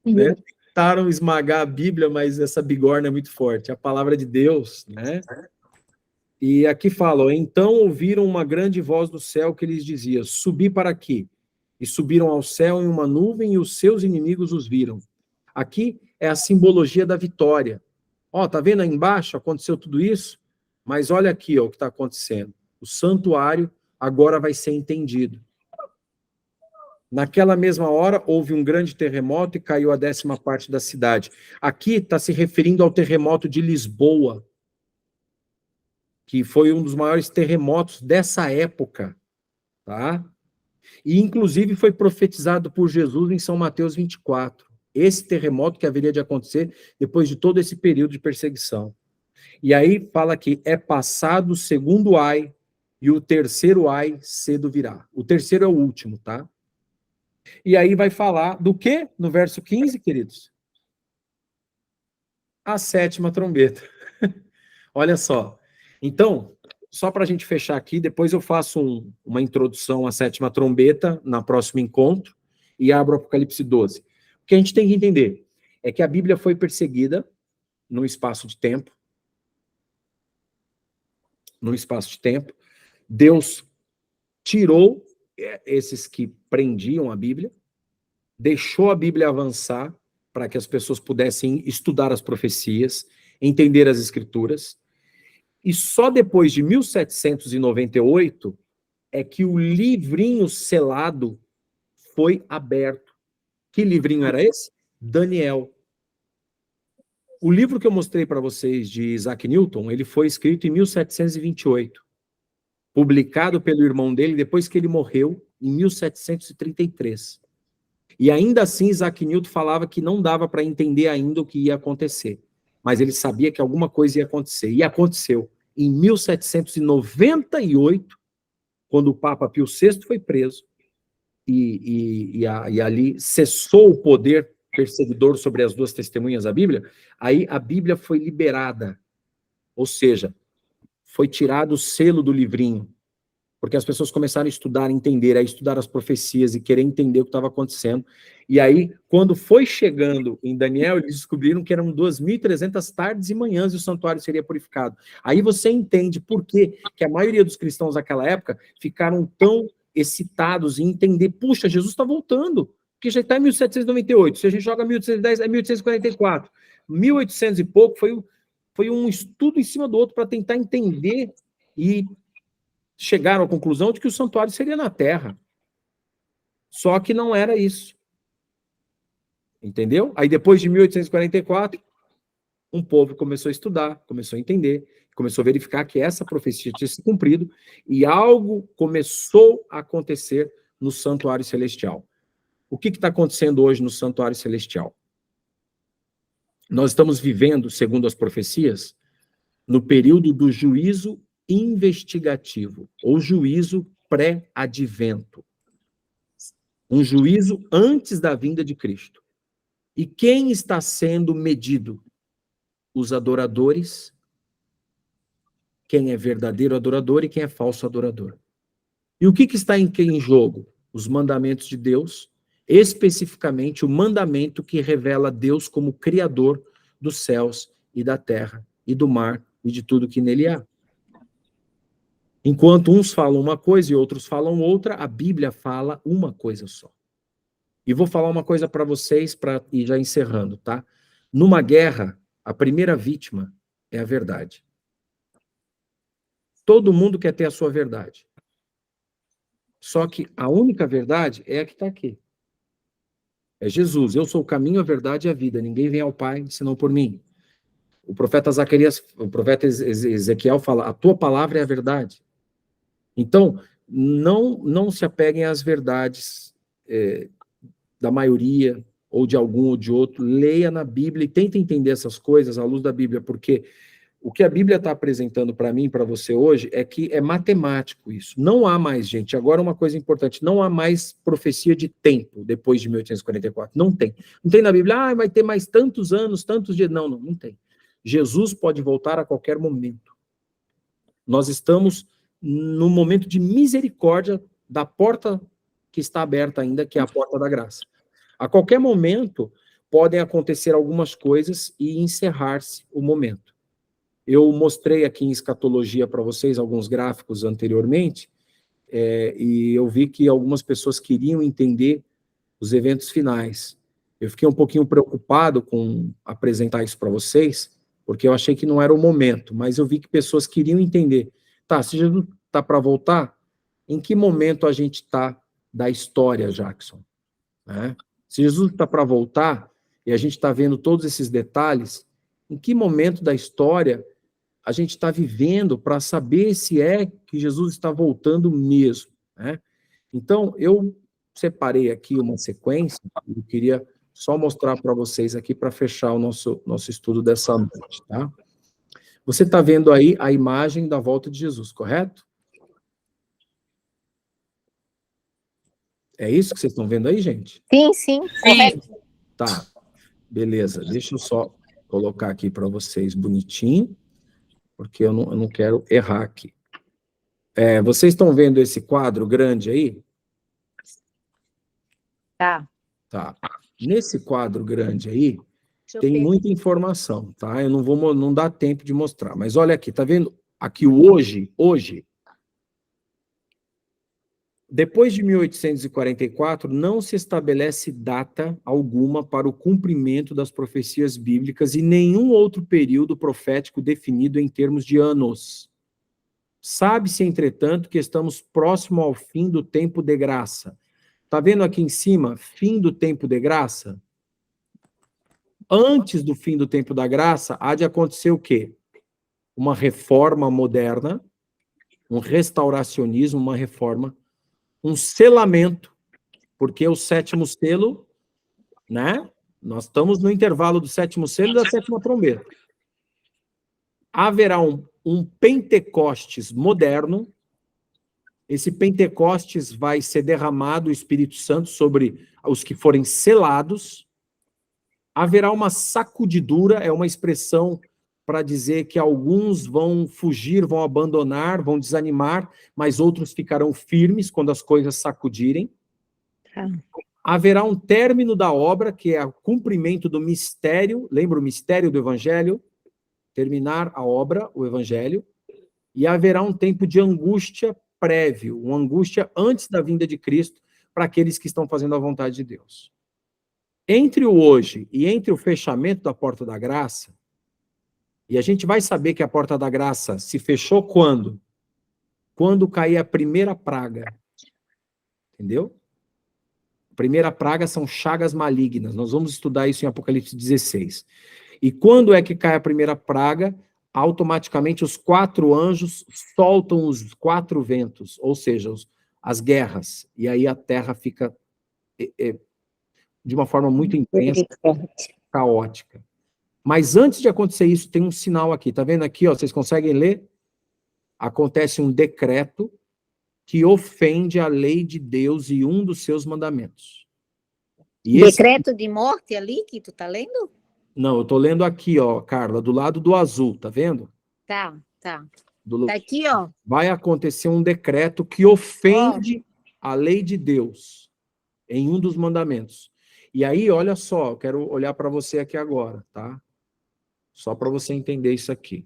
Né? Tentaram esmagar a Bíblia, mas essa bigorna é muito forte. A palavra de Deus, né? E aqui fala, ó, então ouviram uma grande voz do céu que lhes dizia, subi para aqui. E subiram ao céu em uma nuvem e os seus inimigos os viram. Aqui é a simbologia da vitória. Ó, tá vendo aí embaixo? Aconteceu tudo isso? Mas olha aqui, ó, o que está acontecendo. O santuário agora vai ser entendido. Naquela mesma hora, houve um grande terremoto e caiu a 10ª parte da cidade. Aqui está se referindo ao terremoto de Lisboa, que foi um dos maiores terremotos dessa época, tá? E, inclusive, foi profetizado por Jesus em São Mateus 24. Esse terremoto que haveria de acontecer depois de todo esse período de perseguição. E aí fala que é passado o segundo ai e o terceiro ai cedo virá. O terceiro é o último, tá? E aí vai falar do quê? No verso 15, queridos? A 7ª trombeta. Olha só. Então, só para a gente fechar aqui, depois eu faço uma introdução à 7ª trombeta, na próximo encontro, e abro o Apocalipse 12. O que a gente tem que entender é que a Bíblia foi perseguida num espaço de tempo. Deus tirou esses que prendiam a Bíblia, deixou a Bíblia avançar para que as pessoas pudessem estudar as profecias, entender as Escrituras, e só depois de 1798 é que o livrinho selado foi aberto. Que livrinho era esse? Daniel. O livro que eu mostrei para vocês de Isaac Newton, ele foi escrito em 1728, publicado pelo irmão dele depois que ele morreu, em 1733. E ainda assim, Isaac Newton falava que não dava para entender ainda o que ia acontecer, mas ele sabia que alguma coisa ia acontecer, e aconteceu. Em 1798, quando o Papa Pio VI foi preso, e ali cessou o poder perseguidor sobre as 2 testemunhas da Bíblia, aí a Bíblia foi liberada, ou seja, foi tirado o selo do livrinho, porque as pessoas começaram a estudar, a entender, a estudar as profecias e querer entender o que estava acontecendo. E aí, quando foi chegando em Daniel, eles descobriram que eram 2.300 tardes e manhãs e o santuário seria purificado. Aí você entende por que a maioria dos cristãos daquela época ficaram tão excitados em entender, puxa, Jesus está voltando, porque já está em 1798, se a gente joga 1810, é 1844. 1800 e pouco foi um estudo em cima do outro para tentar entender e chegaram à conclusão de que o santuário seria na terra. Só que não era isso. Entendeu? Aí depois de 1844, um povo começou a estudar, começou a entender, começou a verificar que essa profecia tinha se cumprido e algo começou a acontecer no santuário celestial. O que está acontecendo hoje no santuário celestial? Nós estamos vivendo, segundo as profecias, no período do juízo investigativo, ou juízo pré-advento. Um juízo antes da vinda de Cristo. E quem está sendo medido? Os adoradores, quem é verdadeiro adorador e quem é falso adorador. E o que está em jogo? Os mandamentos de Deus, especificamente o mandamento que revela Deus como Criador dos céus e da terra, e do mar, e de tudo que nele há. Enquanto uns falam uma coisa e outros falam outra, a Bíblia fala uma coisa só. E vou falar uma coisa para vocês, para ir já encerrando, tá? Numa guerra, a primeira vítima é a verdade. Todo mundo quer ter a sua verdade. Só que a única verdade é a que está aqui. É Jesus, eu sou o caminho, a verdade e a vida. Ninguém vem ao Pai senão por mim. O profeta Zacarias, o profeta Ezequiel fala, a tua palavra é a verdade. Então, não se apeguem às verdades da maioria, ou de algum ou de outro. Leia na Bíblia e tenta entender essas coisas à luz da Bíblia, porque o que a Bíblia está apresentando para mim e para você hoje é que é matemático isso. Não há mais, gente, agora uma coisa importante, não há mais profecia de tempo depois de 1844. Não tem. Não tem na Bíblia, vai ter mais tantos anos, tantos dias. Não tem. Jesus pode voltar a qualquer momento. Nós estamos no momento de misericórdia da porta que está aberta ainda, que é a porta da graça. A qualquer momento podem acontecer algumas coisas e encerrar-se o momento. Eu mostrei aqui em escatologia para vocês alguns gráficos anteriormente, e eu vi que algumas pessoas queriam entender os eventos finais. Eu fiquei um pouquinho preocupado com apresentar isso para vocês, porque eu achei que não era o momento, mas eu vi que pessoas queriam entender. Tá, se Jesus está para voltar, em que momento a gente está da história, Jackson? Né? Se Jesus está para voltar, e a gente está vendo todos esses detalhes, em que momento da história a gente está vivendo para saber se é que Jesus está voltando mesmo, né? Então, eu separei aqui uma sequência, eu queria só mostrar para vocês aqui para fechar o nosso estudo dessa noite, tá? Você está vendo aí a imagem da volta de Jesus, correto? É isso que vocês estão vendo aí, gente? Sim, correto. Tá, beleza. Deixa eu só colocar aqui para vocês bonitinho, porque eu não quero errar aqui. Vocês estão vendo esse quadro grande aí? Tá. Tá. Nesse quadro grande aí, Deixa eu tem ver. muita informação, tá? Eu não dá tempo de mostrar, mas olha aqui, tá vendo? Aqui hoje, depois de 1844, não se estabelece data alguma para o cumprimento das profecias bíblicas e nenhum outro período profético definido em termos de anos. Sabe-se, entretanto, que estamos próximo ao fim do tempo de graça. Está vendo aqui em cima, fim do tempo de graça? Antes do fim do tempo da graça, há de acontecer o quê? Uma reforma moderna, um restauracionismo, uma reforma, um selamento, porque o sétimo selo, né? Nós estamos no intervalo do sétimo selo e da sétima trombeta. Haverá um Pentecostes moderno. Esse Pentecostes vai ser derramado o Espírito Santo sobre os que forem selados. Haverá uma sacudidura, é uma expressão para dizer que alguns vão fugir, vão abandonar, vão desanimar, mas outros ficarão firmes quando as coisas sacudirem. Haverá um término da obra, que é o cumprimento do mistério, lembra o mistério do Evangelho? Terminar a obra, o Evangelho, e haverá um tempo de angústia prévio, uma angústia antes da vinda de Cristo, para aqueles que estão fazendo a vontade de Deus. Entre o hoje e entre o fechamento da porta da graça, e a gente vai saber que a porta da graça se fechou quando? Quando cair a primeira praga. Entendeu? A primeira praga são chagas malignas. Nós vamos estudar isso em Apocalipse 16. E quando é que cai a primeira praga? Automaticamente os 4 anjos soltam os 4 ventos, ou seja, as guerras. E aí a terra fica de uma forma muito intensa, caótica. Mas antes de acontecer isso, tem um sinal aqui. Tá vendo aqui, ó? Vocês conseguem ler? Acontece um decreto que ofende a lei de Deus e um dos seus mandamentos. E Decreto de morte ali que tu tá lendo? Não, eu tô lendo aqui, ó, Carla, do lado do azul, tá vendo? Tá. Tá Tá aqui, ó. Vai acontecer um decreto que ofende a lei de Deus em um dos mandamentos. E aí, olha só, eu quero olhar para você aqui agora, tá? Só para você entender isso aqui.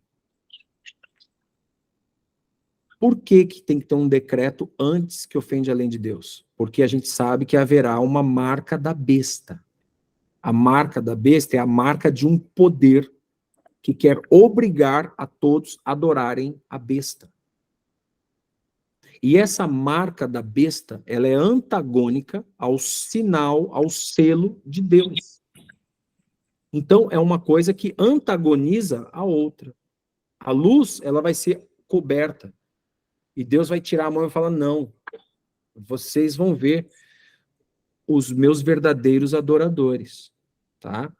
Por que tem que ter um decreto antes que ofende a lei de Deus? Porque a gente sabe que haverá uma marca da besta. A marca da besta é a marca de um poder que quer obrigar a todos a adorarem a besta. E essa marca da besta, ela é antagônica ao sinal, ao selo de Deus. Então, é uma coisa que antagoniza a outra. A luz, ela vai ser coberta. E Deus vai tirar a mão e falar, não, vocês vão ver os meus verdadeiros adoradores, tá?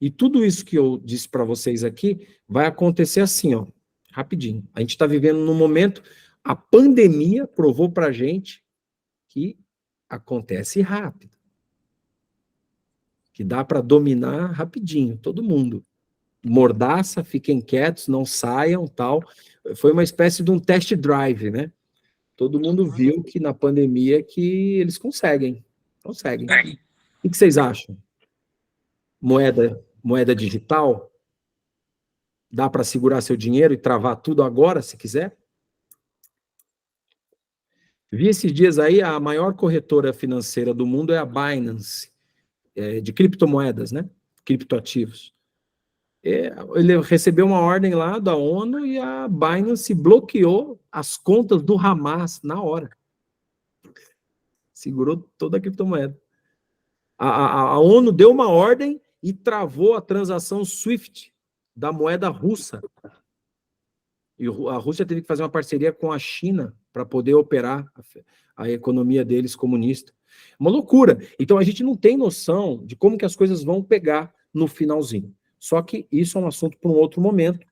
E tudo isso que eu disse para vocês aqui vai acontecer assim, ó, rapidinho. A gente está vivendo num momento, a pandemia provou para a gente que acontece rápido, que dá para dominar rapidinho, todo mundo. Mordaça, fiquem quietos, não saiam, tal. Foi uma espécie de um test drive, né? Todo mundo viu que na pandemia que eles conseguem. Conseguem. O que vocês acham? Moeda digital? Dá para segurar seu dinheiro e travar tudo agora, se quiser? Vi esses dias aí, a maior corretora financeira do mundo é a Binance, de criptomoedas, né? Criptoativos. Ele recebeu uma ordem lá da ONU e a Binance bloqueou as contas do Hamas na hora. Segurou toda a criptomoeda. A ONU deu uma ordem e travou a transação SWIFT da moeda russa. E a Rússia teve que fazer uma parceria com a China para poder operar a economia deles comunista. Uma loucura. Então a gente não tem noção de como que as coisas vão pegar no finalzinho. Só que isso é um assunto para um outro momento,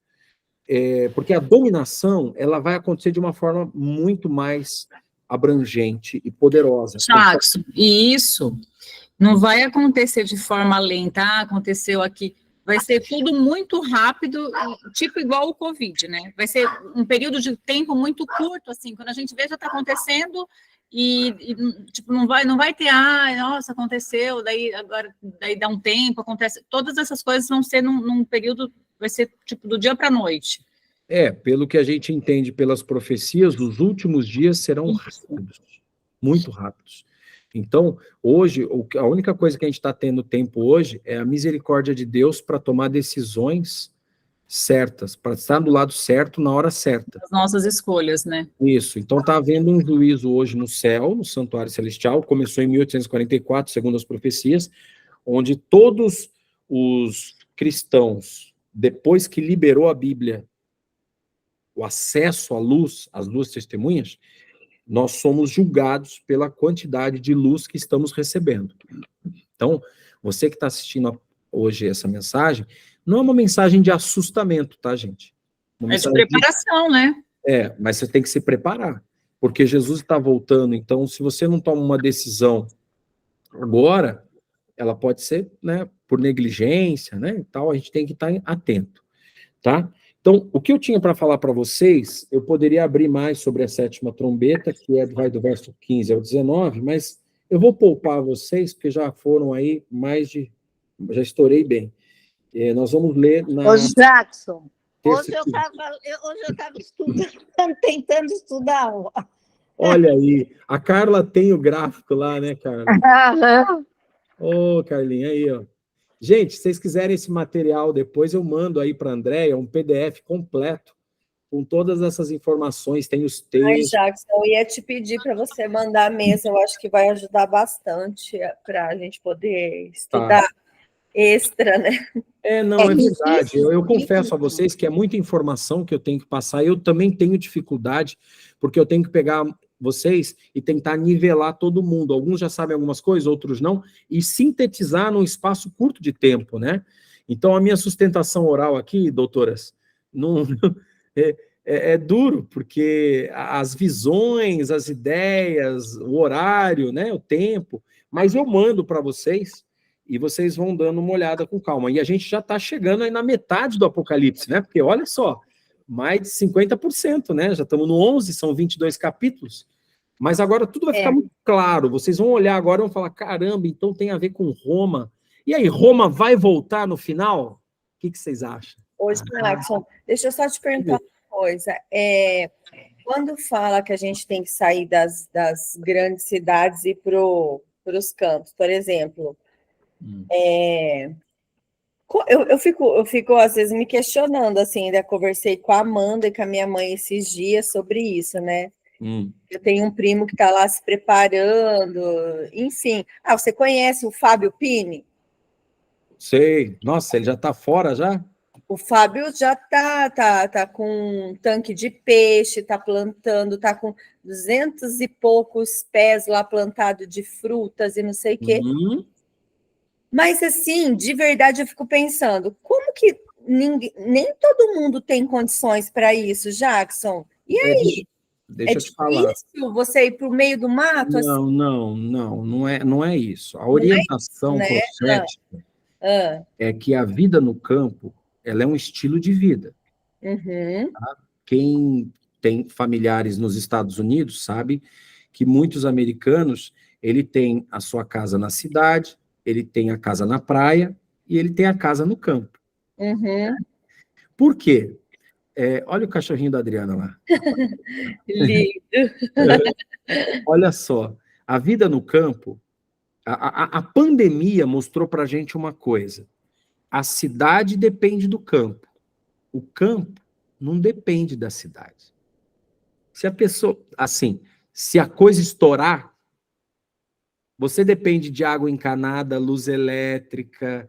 porque a dominação ela vai acontecer de uma forma muito mais abrangente e poderosa. Jackson, e isso não vai acontecer de forma lenta, aconteceu aqui. Vai ser tudo muito rápido, tipo igual o Covid, né? Vai ser um período de tempo muito curto, assim, quando a gente vê já está acontecendo tipo, não vai ter, nossa, aconteceu, daí dá um tempo, acontece, todas essas coisas vão ser num período, vai ser tipo do dia para a noite. Pelo que a gente entende pelas profecias, os últimos dias serão rápidos, muito rápidos. Então, hoje, a única coisa que a gente está tendo tempo hoje é a misericórdia de Deus para tomar decisões certas, para estar do lado certo na hora certa. As nossas escolhas, né? Isso. Então, está havendo um juízo hoje no céu, no santuário celestial, começou em 1844, segundo as profecias, onde todos os cristãos, depois que liberou a Bíblia, o acesso à luz, às duas testemunhas, nós somos julgados pela quantidade de luz que estamos recebendo. Então, você que está assistindo hoje essa mensagem, não é uma mensagem de assustamento, tá, gente? É de preparação, né? Mas você tem que se preparar, porque Jesus está voltando, então, se você não toma uma decisão agora, ela pode ser, né, por negligência, né, e tal, a gente tem que estar atento, tá? Então, o que eu tinha para falar para vocês, eu poderia abrir mais sobre a sétima trombeta, que vai do verso 15 ao 19, mas eu vou poupar vocês, porque já foram aí já estourei bem. Nós vamos ler na... Ô, Jackson, hoje eu estava estudando, tentando estudar. Olha aí, a Carla tem o gráfico lá, né, Carla? Ô, Carlinha, aí, ó. Gente, se vocês quiserem esse material depois, eu mando aí para a Andréia um PDF completo, com todas essas informações, tem os textos. Jackson, eu ia te pedir para você mandar mesmo, eu acho que vai ajudar bastante para a gente poder estudar extra, né? É verdade. Eu confesso a vocês que é muita informação que eu tenho que passar, eu também tenho dificuldade, porque eu tenho que pegar vocês e tentar nivelar todo mundo. Alguns já sabem algumas coisas, outros não, e sintetizar num espaço curto de tempo, né? Então, a minha sustentação oral aqui, doutoras, não, é duro, porque as visões, as ideias, o horário, né, o tempo, mas eu mando para vocês e vocês vão dando uma olhada com calma. E a gente já está chegando aí na metade do Apocalipse, né? Porque olha só, mais de 50%, né? Já estamos no 11, são 22 capítulos. Mas agora tudo vai ficar muito claro. Vocês vão olhar agora e vão falar, caramba, então tem a ver com Roma. E aí, Roma vai voltar no final? O que vocês acham? Hoje, Jackson, deixa eu só te perguntar uma coisa. Quando fala que a gente tem que sair das grandes cidades e ir para os campos, por exemplo, eu fico, às vezes, me questionando, assim, ainda conversei com a Amanda e com a minha mãe esses dias sobre isso, né? Eu tenho um primo que está lá se preparando, enfim. Ah, você conhece o Fábio Pini? Sei. Nossa, ele já está fora já? O Fábio já tá com um tanque de peixe, está plantando, está com 200 e poucos pés lá plantado de frutas e não sei o quê. Uhum. Mas, assim, de verdade, eu fico pensando, como que nem todo mundo tem condições para isso, Jackson? E aí? Deixa eu te falar. Difícil você ir para o meio do mato? Assim, Não é isso. A orientação né? profética é que a vida no campo, ela é um estilo de vida. Uhum. Quem tem familiares nos Estados Unidos sabe que muitos americanos, ele tem a sua casa na cidade, ele tem a casa na praia e ele tem a casa no campo. Uhum. Por quê? Olha o cachorrinho da Adriana lá. Lindo. Olha só, a vida no campo, a pandemia mostrou para a gente uma coisa. A cidade depende do campo. O campo não depende da cidade. Se a pessoa, assim, se a coisa estourar, você depende de água encanada, luz elétrica,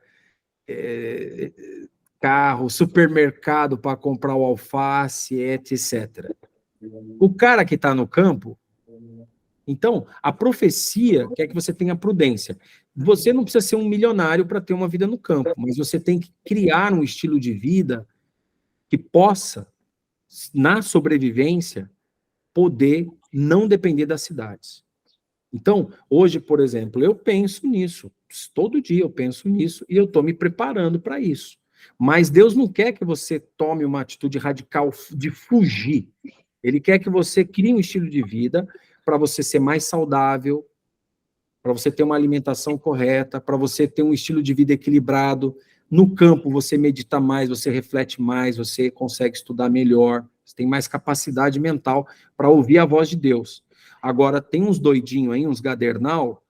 carro, supermercado para comprar o alface, etc. O cara que está no campo, então, a profecia quer que você tenha prudência. Você não precisa ser um milionário para ter uma vida no campo, mas você tem que criar um estilo de vida que possa, na sobrevivência, poder não depender das cidades. Então, hoje, por exemplo, eu penso nisso. Todo dia eu penso nisso e eu estou me preparando para isso. Mas Deus não quer que você tome uma atitude radical de fugir. Ele quer que você crie um estilo de vida para você ser mais saudável, para você ter uma alimentação correta, para você ter um estilo de vida equilibrado. No campo, você medita mais, você reflete mais, você consegue estudar melhor, você tem mais capacidade mental para ouvir a voz de Deus. Agora, tem uns doidinhos aí, uns gadernal,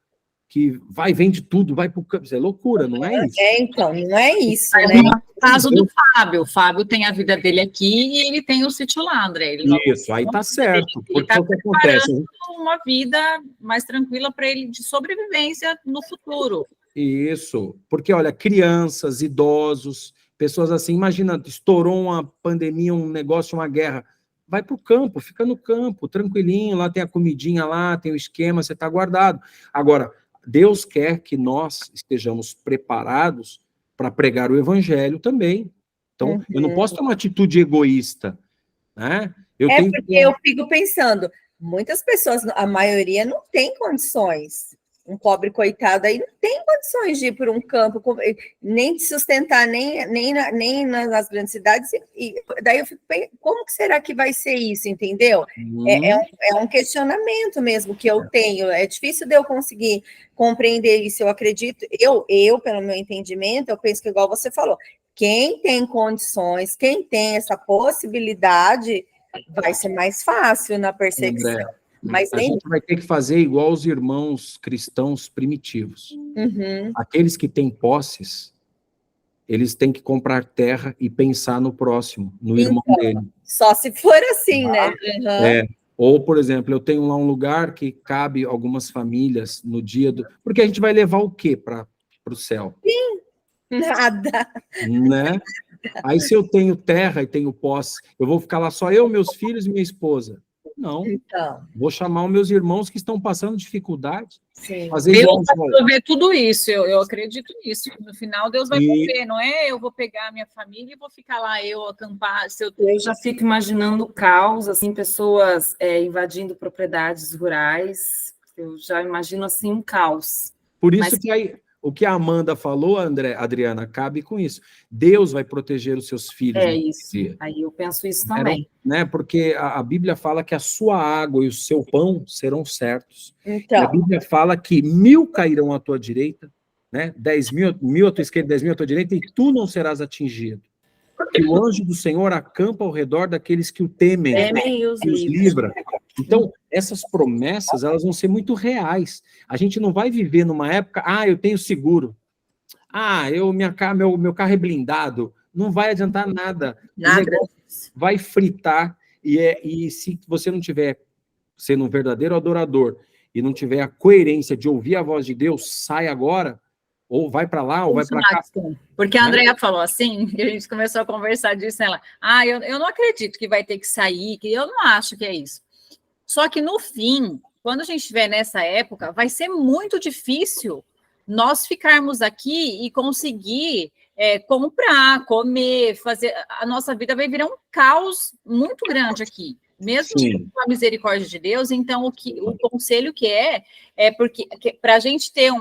que vende tudo, vai para o campo. Isso é loucura, não é isso? Então, não é isso, Mas né? no caso do Fábio, o Fábio tem a vida dele aqui e ele tem o sítio lá, André. Ele Isso, aí tá certo. Ele Porque está o que acontece? preparando uma vida mais tranquila para ele de sobrevivência no futuro. Isso, porque olha, crianças, idosos, pessoas assim, imagina, estourou uma pandemia, um negócio, uma guerra, vai para o campo, fica no campo, tranquilinho, lá tem a comidinha lá, tem o esquema, você está guardado. Agora, Deus quer que nós estejamos preparados para pregar o evangelho também. Então, eu não posso ter uma atitude egoísta, né? Porque eu fico pensando, muitas pessoas, a maioria não tem condições. Um pobre coitado aí não tem condições de ir por um campo, nem de sustentar, nem nas grandes cidades. E daí eu fico pensando, como que será que vai ser isso, entendeu? É um questionamento mesmo que eu tenho. É difícil de eu conseguir compreender isso. Eu acredito, pelo meu entendimento, eu penso que igual você falou, quem tem condições, quem tem essa possibilidade, vai ser mais fácil na perseguição. André, mas a gente vai ter que fazer igual os irmãos cristãos primitivos. Aqueles que têm posses, eles têm que comprar terra e pensar no próximo, no irmão dele. Só se for assim, né? Ou, por exemplo, eu tenho lá um lugar que cabe algumas famílias no dia do... Porque a gente vai levar o quê para o céu? Sim, nada. Né? Aí, se eu tenho terra e tenho posse, eu vou ficar lá só eu, meus filhos e minha esposa? Não. Então. Vou chamar os meus irmãos que estão passando dificuldade. Sim. Deus vai prover tudo isso, eu acredito nisso. No final, Deus vai prover, não é? Eu vou pegar a minha família e vou ficar lá, eu acampar. Eu já fico imaginando o caos, assim, pessoas invadindo propriedades rurais. Eu já imagino, assim, um caos. Por isso que aí... O que a Amanda falou, Adriana, cabe com isso. Deus vai proteger os seus filhos. Isso. Aí eu penso isso também. Né? Porque a Bíblia fala que a sua água e o seu pão serão certos. Então. E a Bíblia fala que 1000 cairão à tua direita, né? 10.000 à tua esquerda, 10.000 à tua direita, e tu não serás atingido. Que o anjo do Senhor acampa ao redor daqueles que o temem e os livra. Então, essas promessas, elas vão ser muito reais. A gente não vai viver numa época, eu tenho seguro. Meu carro é blindado. Não vai adiantar nada. Nada. Vai fritar. E se você não tiver sendo um verdadeiro adorador, e não tiver a coerência de ouvir a voz de Deus, sai agora, ou vai para lá, ou vai para cá. Porque a Andrea falou assim, e a gente começou a conversar disso, ela, eu não acredito que vai ter que sair, que eu não acho que é isso. Só que no fim, quando a gente estiver nessa época, vai ser muito difícil nós ficarmos aqui e conseguir comprar, comer, fazer. A nossa vida vai virar um caos muito grande aqui. Mesmo com a misericórdia de Deus, então o conselho que porque para a gente ter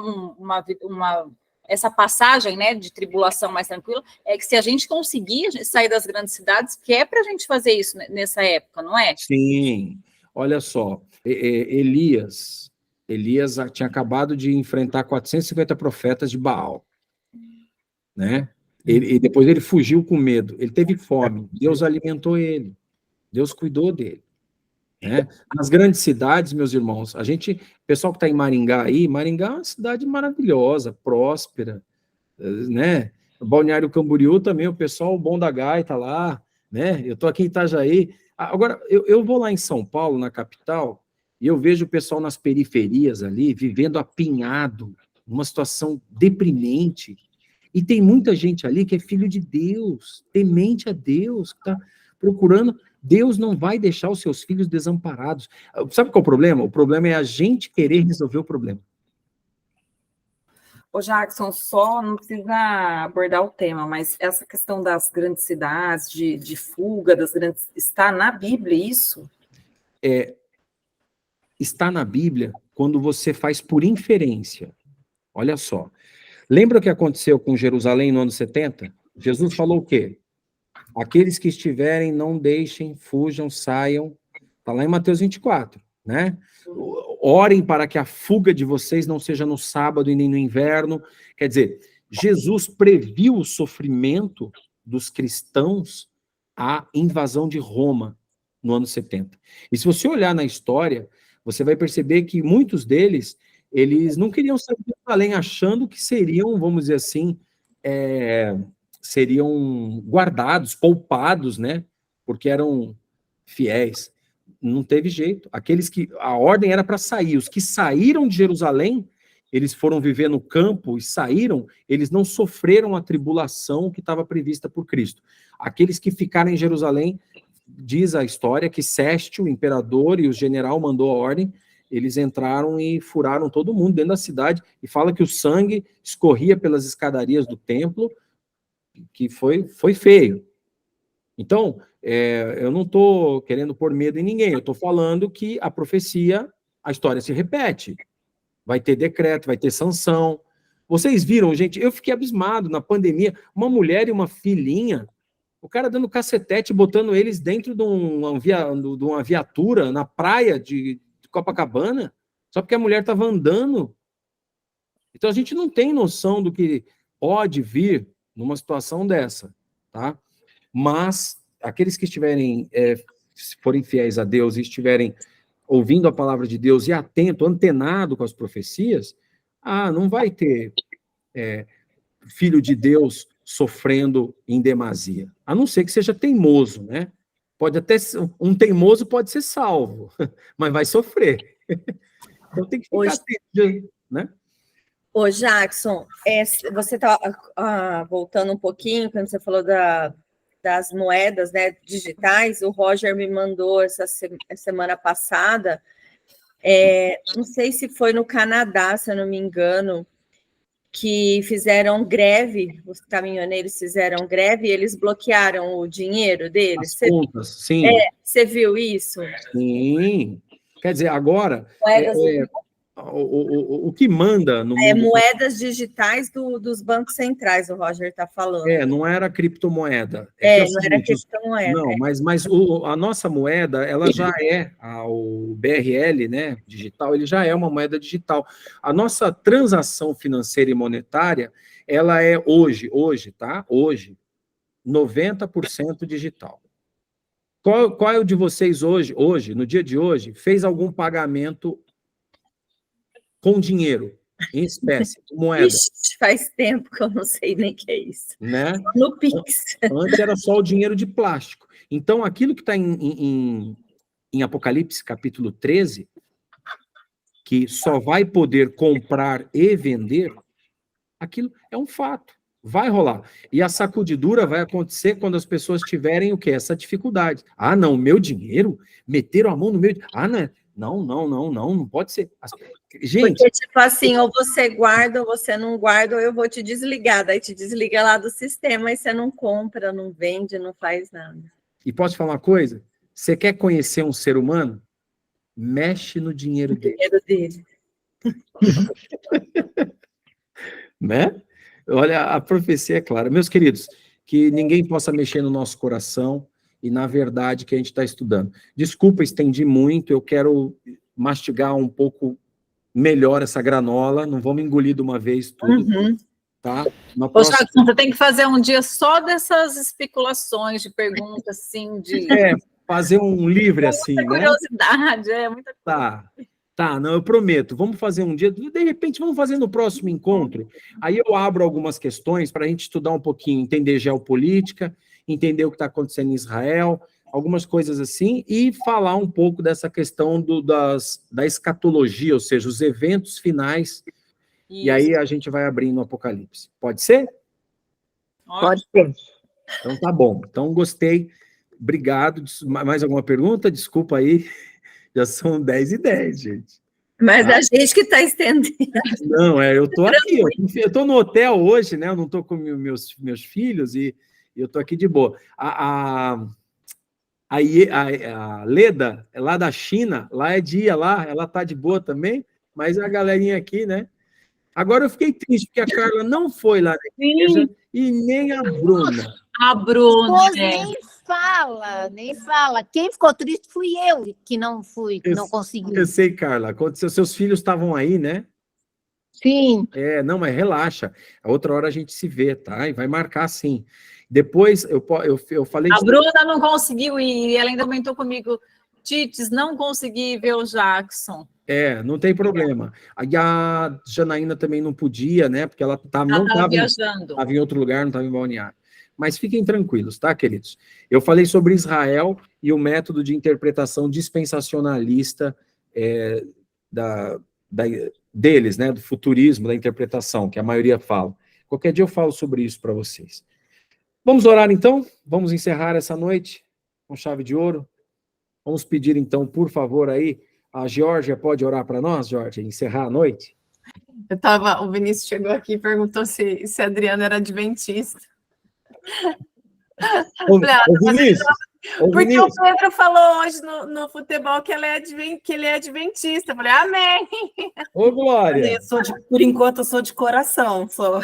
essa passagem, né, de tribulação mais tranquila, é que se a gente conseguir sair das grandes cidades, que é para a gente fazer isso nessa época, não é? Sim, olha só, Elias tinha acabado de enfrentar 450 profetas de Baal, né? E depois ele fugiu com medo, ele teve fome, Deus alimentou ele. Deus cuidou dele, né? Nas grandes cidades, meus irmãos, pessoal que está em Maringá aí, Maringá é uma cidade maravilhosa, próspera, né? Balneário Camboriú também, o pessoal bom da gaita lá, né? Eu estou aqui em Itajaí. Agora, eu vou lá em São Paulo, na capital, e eu vejo o pessoal nas periferias ali, vivendo apinhado, numa situação deprimente, e tem muita gente ali que é filho de Deus, temente a Deus, que está procurando. Deus não vai deixar os seus filhos desamparados. Sabe qual é o problema? O problema é a gente querer resolver o problema. Ô, Jackson, só não precisa abordar o tema, mas essa questão das grandes cidades, de fuga das grandes... Está na Bíblia isso? Está na Bíblia quando você faz por inferência. Olha só. Lembra o que aconteceu com Jerusalém no ano 70? Jesus falou o quê? Aqueles que estiverem, não deixem, fujam, saiam. Está lá em Mateus 24, né? Orem para que a fuga de vocês não seja no sábado e nem no inverno. Quer dizer, Jesus previu o sofrimento dos cristãos à invasão de Roma no ano 70. E se você olhar na história, você vai perceber que muitos deles, eles não queriam sair de Jerusalém achando que seriam, vamos dizer assim, seriam guardados, poupados, né? Porque eram fiéis. Não teve jeito. A ordem era para sair. Os que saíram de Jerusalém, eles foram viver no campo e saíram, eles não sofreram a tribulação que estava prevista por Cristo. Aqueles que ficaram em Jerusalém, diz a história que Sestio, o imperador, e o general mandou a ordem, eles entraram e furaram todo mundo dentro da cidade, e fala que o sangue escorria pelas escadarias do templo, que foi feio. Então, eu não estou querendo pôr medo em ninguém, eu estou falando que a profecia, a história se repete. Vai ter decreto, vai ter sanção. Vocês viram, gente, eu fiquei abismado na pandemia, uma mulher e uma filhinha, o cara dando cacetete, botando eles dentro de uma viatura na praia de Copacabana, só porque a mulher estava andando. Então, a gente não tem noção do que pode vir numa situação dessa, tá? Mas aqueles que estiverem, forem fiéis a Deus e estiverem ouvindo a palavra de Deus e atento, antenado com as profecias, não vai ter filho de Deus sofrendo em demasia. A não ser que seja teimoso, né? Pode até um teimoso pode ser salvo, mas vai sofrer. Então tem que ficar atento, né? Ô, Jackson, você está voltando um pouquinho, quando você falou das moedas, né, digitais, o Roger me mandou essa semana passada, não sei se foi no Canadá, se eu não me engano, que fizeram greve, os caminhoneiros fizeram greve e eles bloquearam o dinheiro deles. As contas, sim. Você viu isso? Sim. Quer dizer, agora... O que manda no mundo... moedas digitais dos bancos centrais, o Roger está falando. Não era criptomoeda. Não era criptomoeda. Não, mas a nossa moeda, ela já o BRL, né, digital, ele já é uma moeda digital. A nossa transação financeira e monetária, ela é hoje, tá? Hoje, 90% digital. Qual é o de vocês hoje, no dia de hoje, fez algum pagamento com dinheiro, em espécie, moeda? Ixi, faz tempo que eu não sei nem o que é isso. Né? No Pix. Antes era só o dinheiro de plástico. Então, aquilo que está em em Apocalipse, capítulo 13, que só vai poder comprar e vender, aquilo é um fato. Vai rolar. E a sacudidura vai acontecer quando as pessoas tiverem o quê? Essa dificuldade. Ah, não, meu dinheiro? Meteram a mão no meu... Ah, não pode ser. Gente... Porque, tipo assim, ou você guarda, ou você não guarda, ou eu vou te desligar. Daí te desliga lá do sistema, e você não compra, não vende, não faz nada. E posso falar uma coisa? Você quer conhecer um ser humano? Mexe no dinheiro dele. Né? Olha, a profecia é clara. Meus queridos, que ninguém possa mexer no nosso coração e na verdade que a gente está estudando. Desculpa, estendi muito, eu quero mastigar um pouco melhor essa granola, não vamos engolir de uma vez tudo, tá? Ô, Jackson, você tem que fazer um dia só dessas especulações de perguntas, assim, de... fazer um livre, assim, muita curiosidade, muita coisa. Tá, não, eu prometo, vamos fazer um dia, de repente vamos fazer no próximo encontro, aí eu abro algumas questões para a gente estudar um pouquinho, entender geopolítica, entender o que está acontecendo em Israel, algumas coisas assim, e falar um pouco dessa questão da escatologia, ou seja, os eventos finais, e aí a gente vai abrindo o Apocalipse. Pode ser? Pode ser. Então tá bom, então gostei, obrigado. Mais alguma pergunta? Desculpa aí. Já são 10h10, gente. Mas a gente que está estendendo. Não, eu estou aqui, eu estou no hotel hoje, né? Eu não estou com meus filhos e eu estou aqui de boa. A Leda, lá da China, lá é dia, lá, ela está de boa também, mas a galerinha aqui, né? Agora eu fiquei triste, porque a Carla não foi lá na igreja e nem a Bruna. A Bruna, nem fala. Quem ficou triste fui eu, que não fui, não consegui. Eu sei, Carla. Aconteceu, seus filhos estavam aí, né? Sim. Não, mas relaxa. A outra hora a gente se vê, tá? E vai marcar sim. Depois, eu falei... A Bruna não conseguiu ir, ela ainda comentou comigo, Tites, não consegui ver o Jackson. Não tem problema. Aí a Janaína também não podia, né? Porque ela não estava viajando. Estava em outro lugar, não estava em Balneário. Mas fiquem tranquilos, tá, queridos? Eu falei sobre Israel e o método de interpretação dispensacionalista deles, né? Do futurismo, da interpretação, que a maioria fala. Qualquer dia eu falo sobre isso para vocês. Vamos orar, então? Vamos encerrar essa noite com chave de ouro? Vamos pedir, então, por favor, aí, a Georgia pode orar para nós, Georgia, encerrar a noite? O Vinícius chegou aqui e perguntou se a Adriana era adventista. Vinícius, porque o Pedro falou hoje no futebol que ele é adventista. Eu falei, amém. Ô, Glória. Por enquanto, eu sou de coração. Só.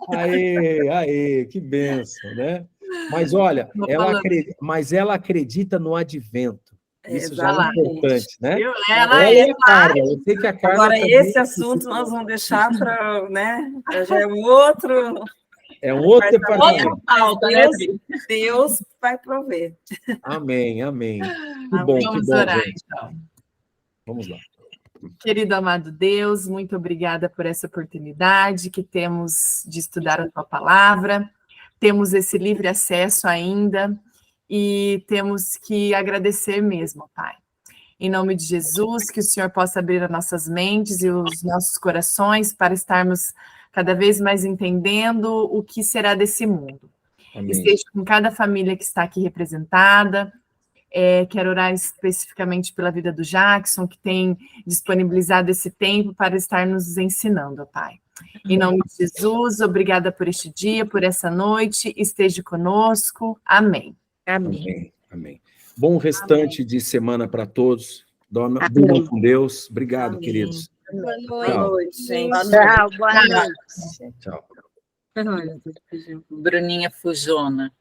Aê, que bênção, né? Mas olha, ela acredita no advento. Isso já é importante, né? Ela é a Carla. Eu sei que a Carla agora, esse assunto nós vamos deixar para, né? Já é um outro... É um outro departamento. Deus vai prover. Amém. Que bom, vamos orar, gente. Então. Vamos lá. Querido amado Deus, muito obrigada por essa oportunidade que temos de estudar a tua palavra. Temos esse livre acesso ainda e temos que agradecer mesmo, Pai. Em nome de Jesus, que o Senhor possa abrir as nossas mentes e os nossos corações para estarmos cada vez mais entendendo o que será desse mundo. Amém. Esteja com cada família que está aqui representada. Quero orar especificamente pela vida do Jackson, que tem disponibilizado esse tempo para estar nos ensinando, Pai. Em nome de Jesus, obrigada por este dia, por essa noite. Esteja conosco. Amém. Amém. Bom restante de semana para todos. Durmam com Deus. Obrigado, queridos. Boa noite, gente. Tchau, boa noite. Tchau. Bruninha Fujona.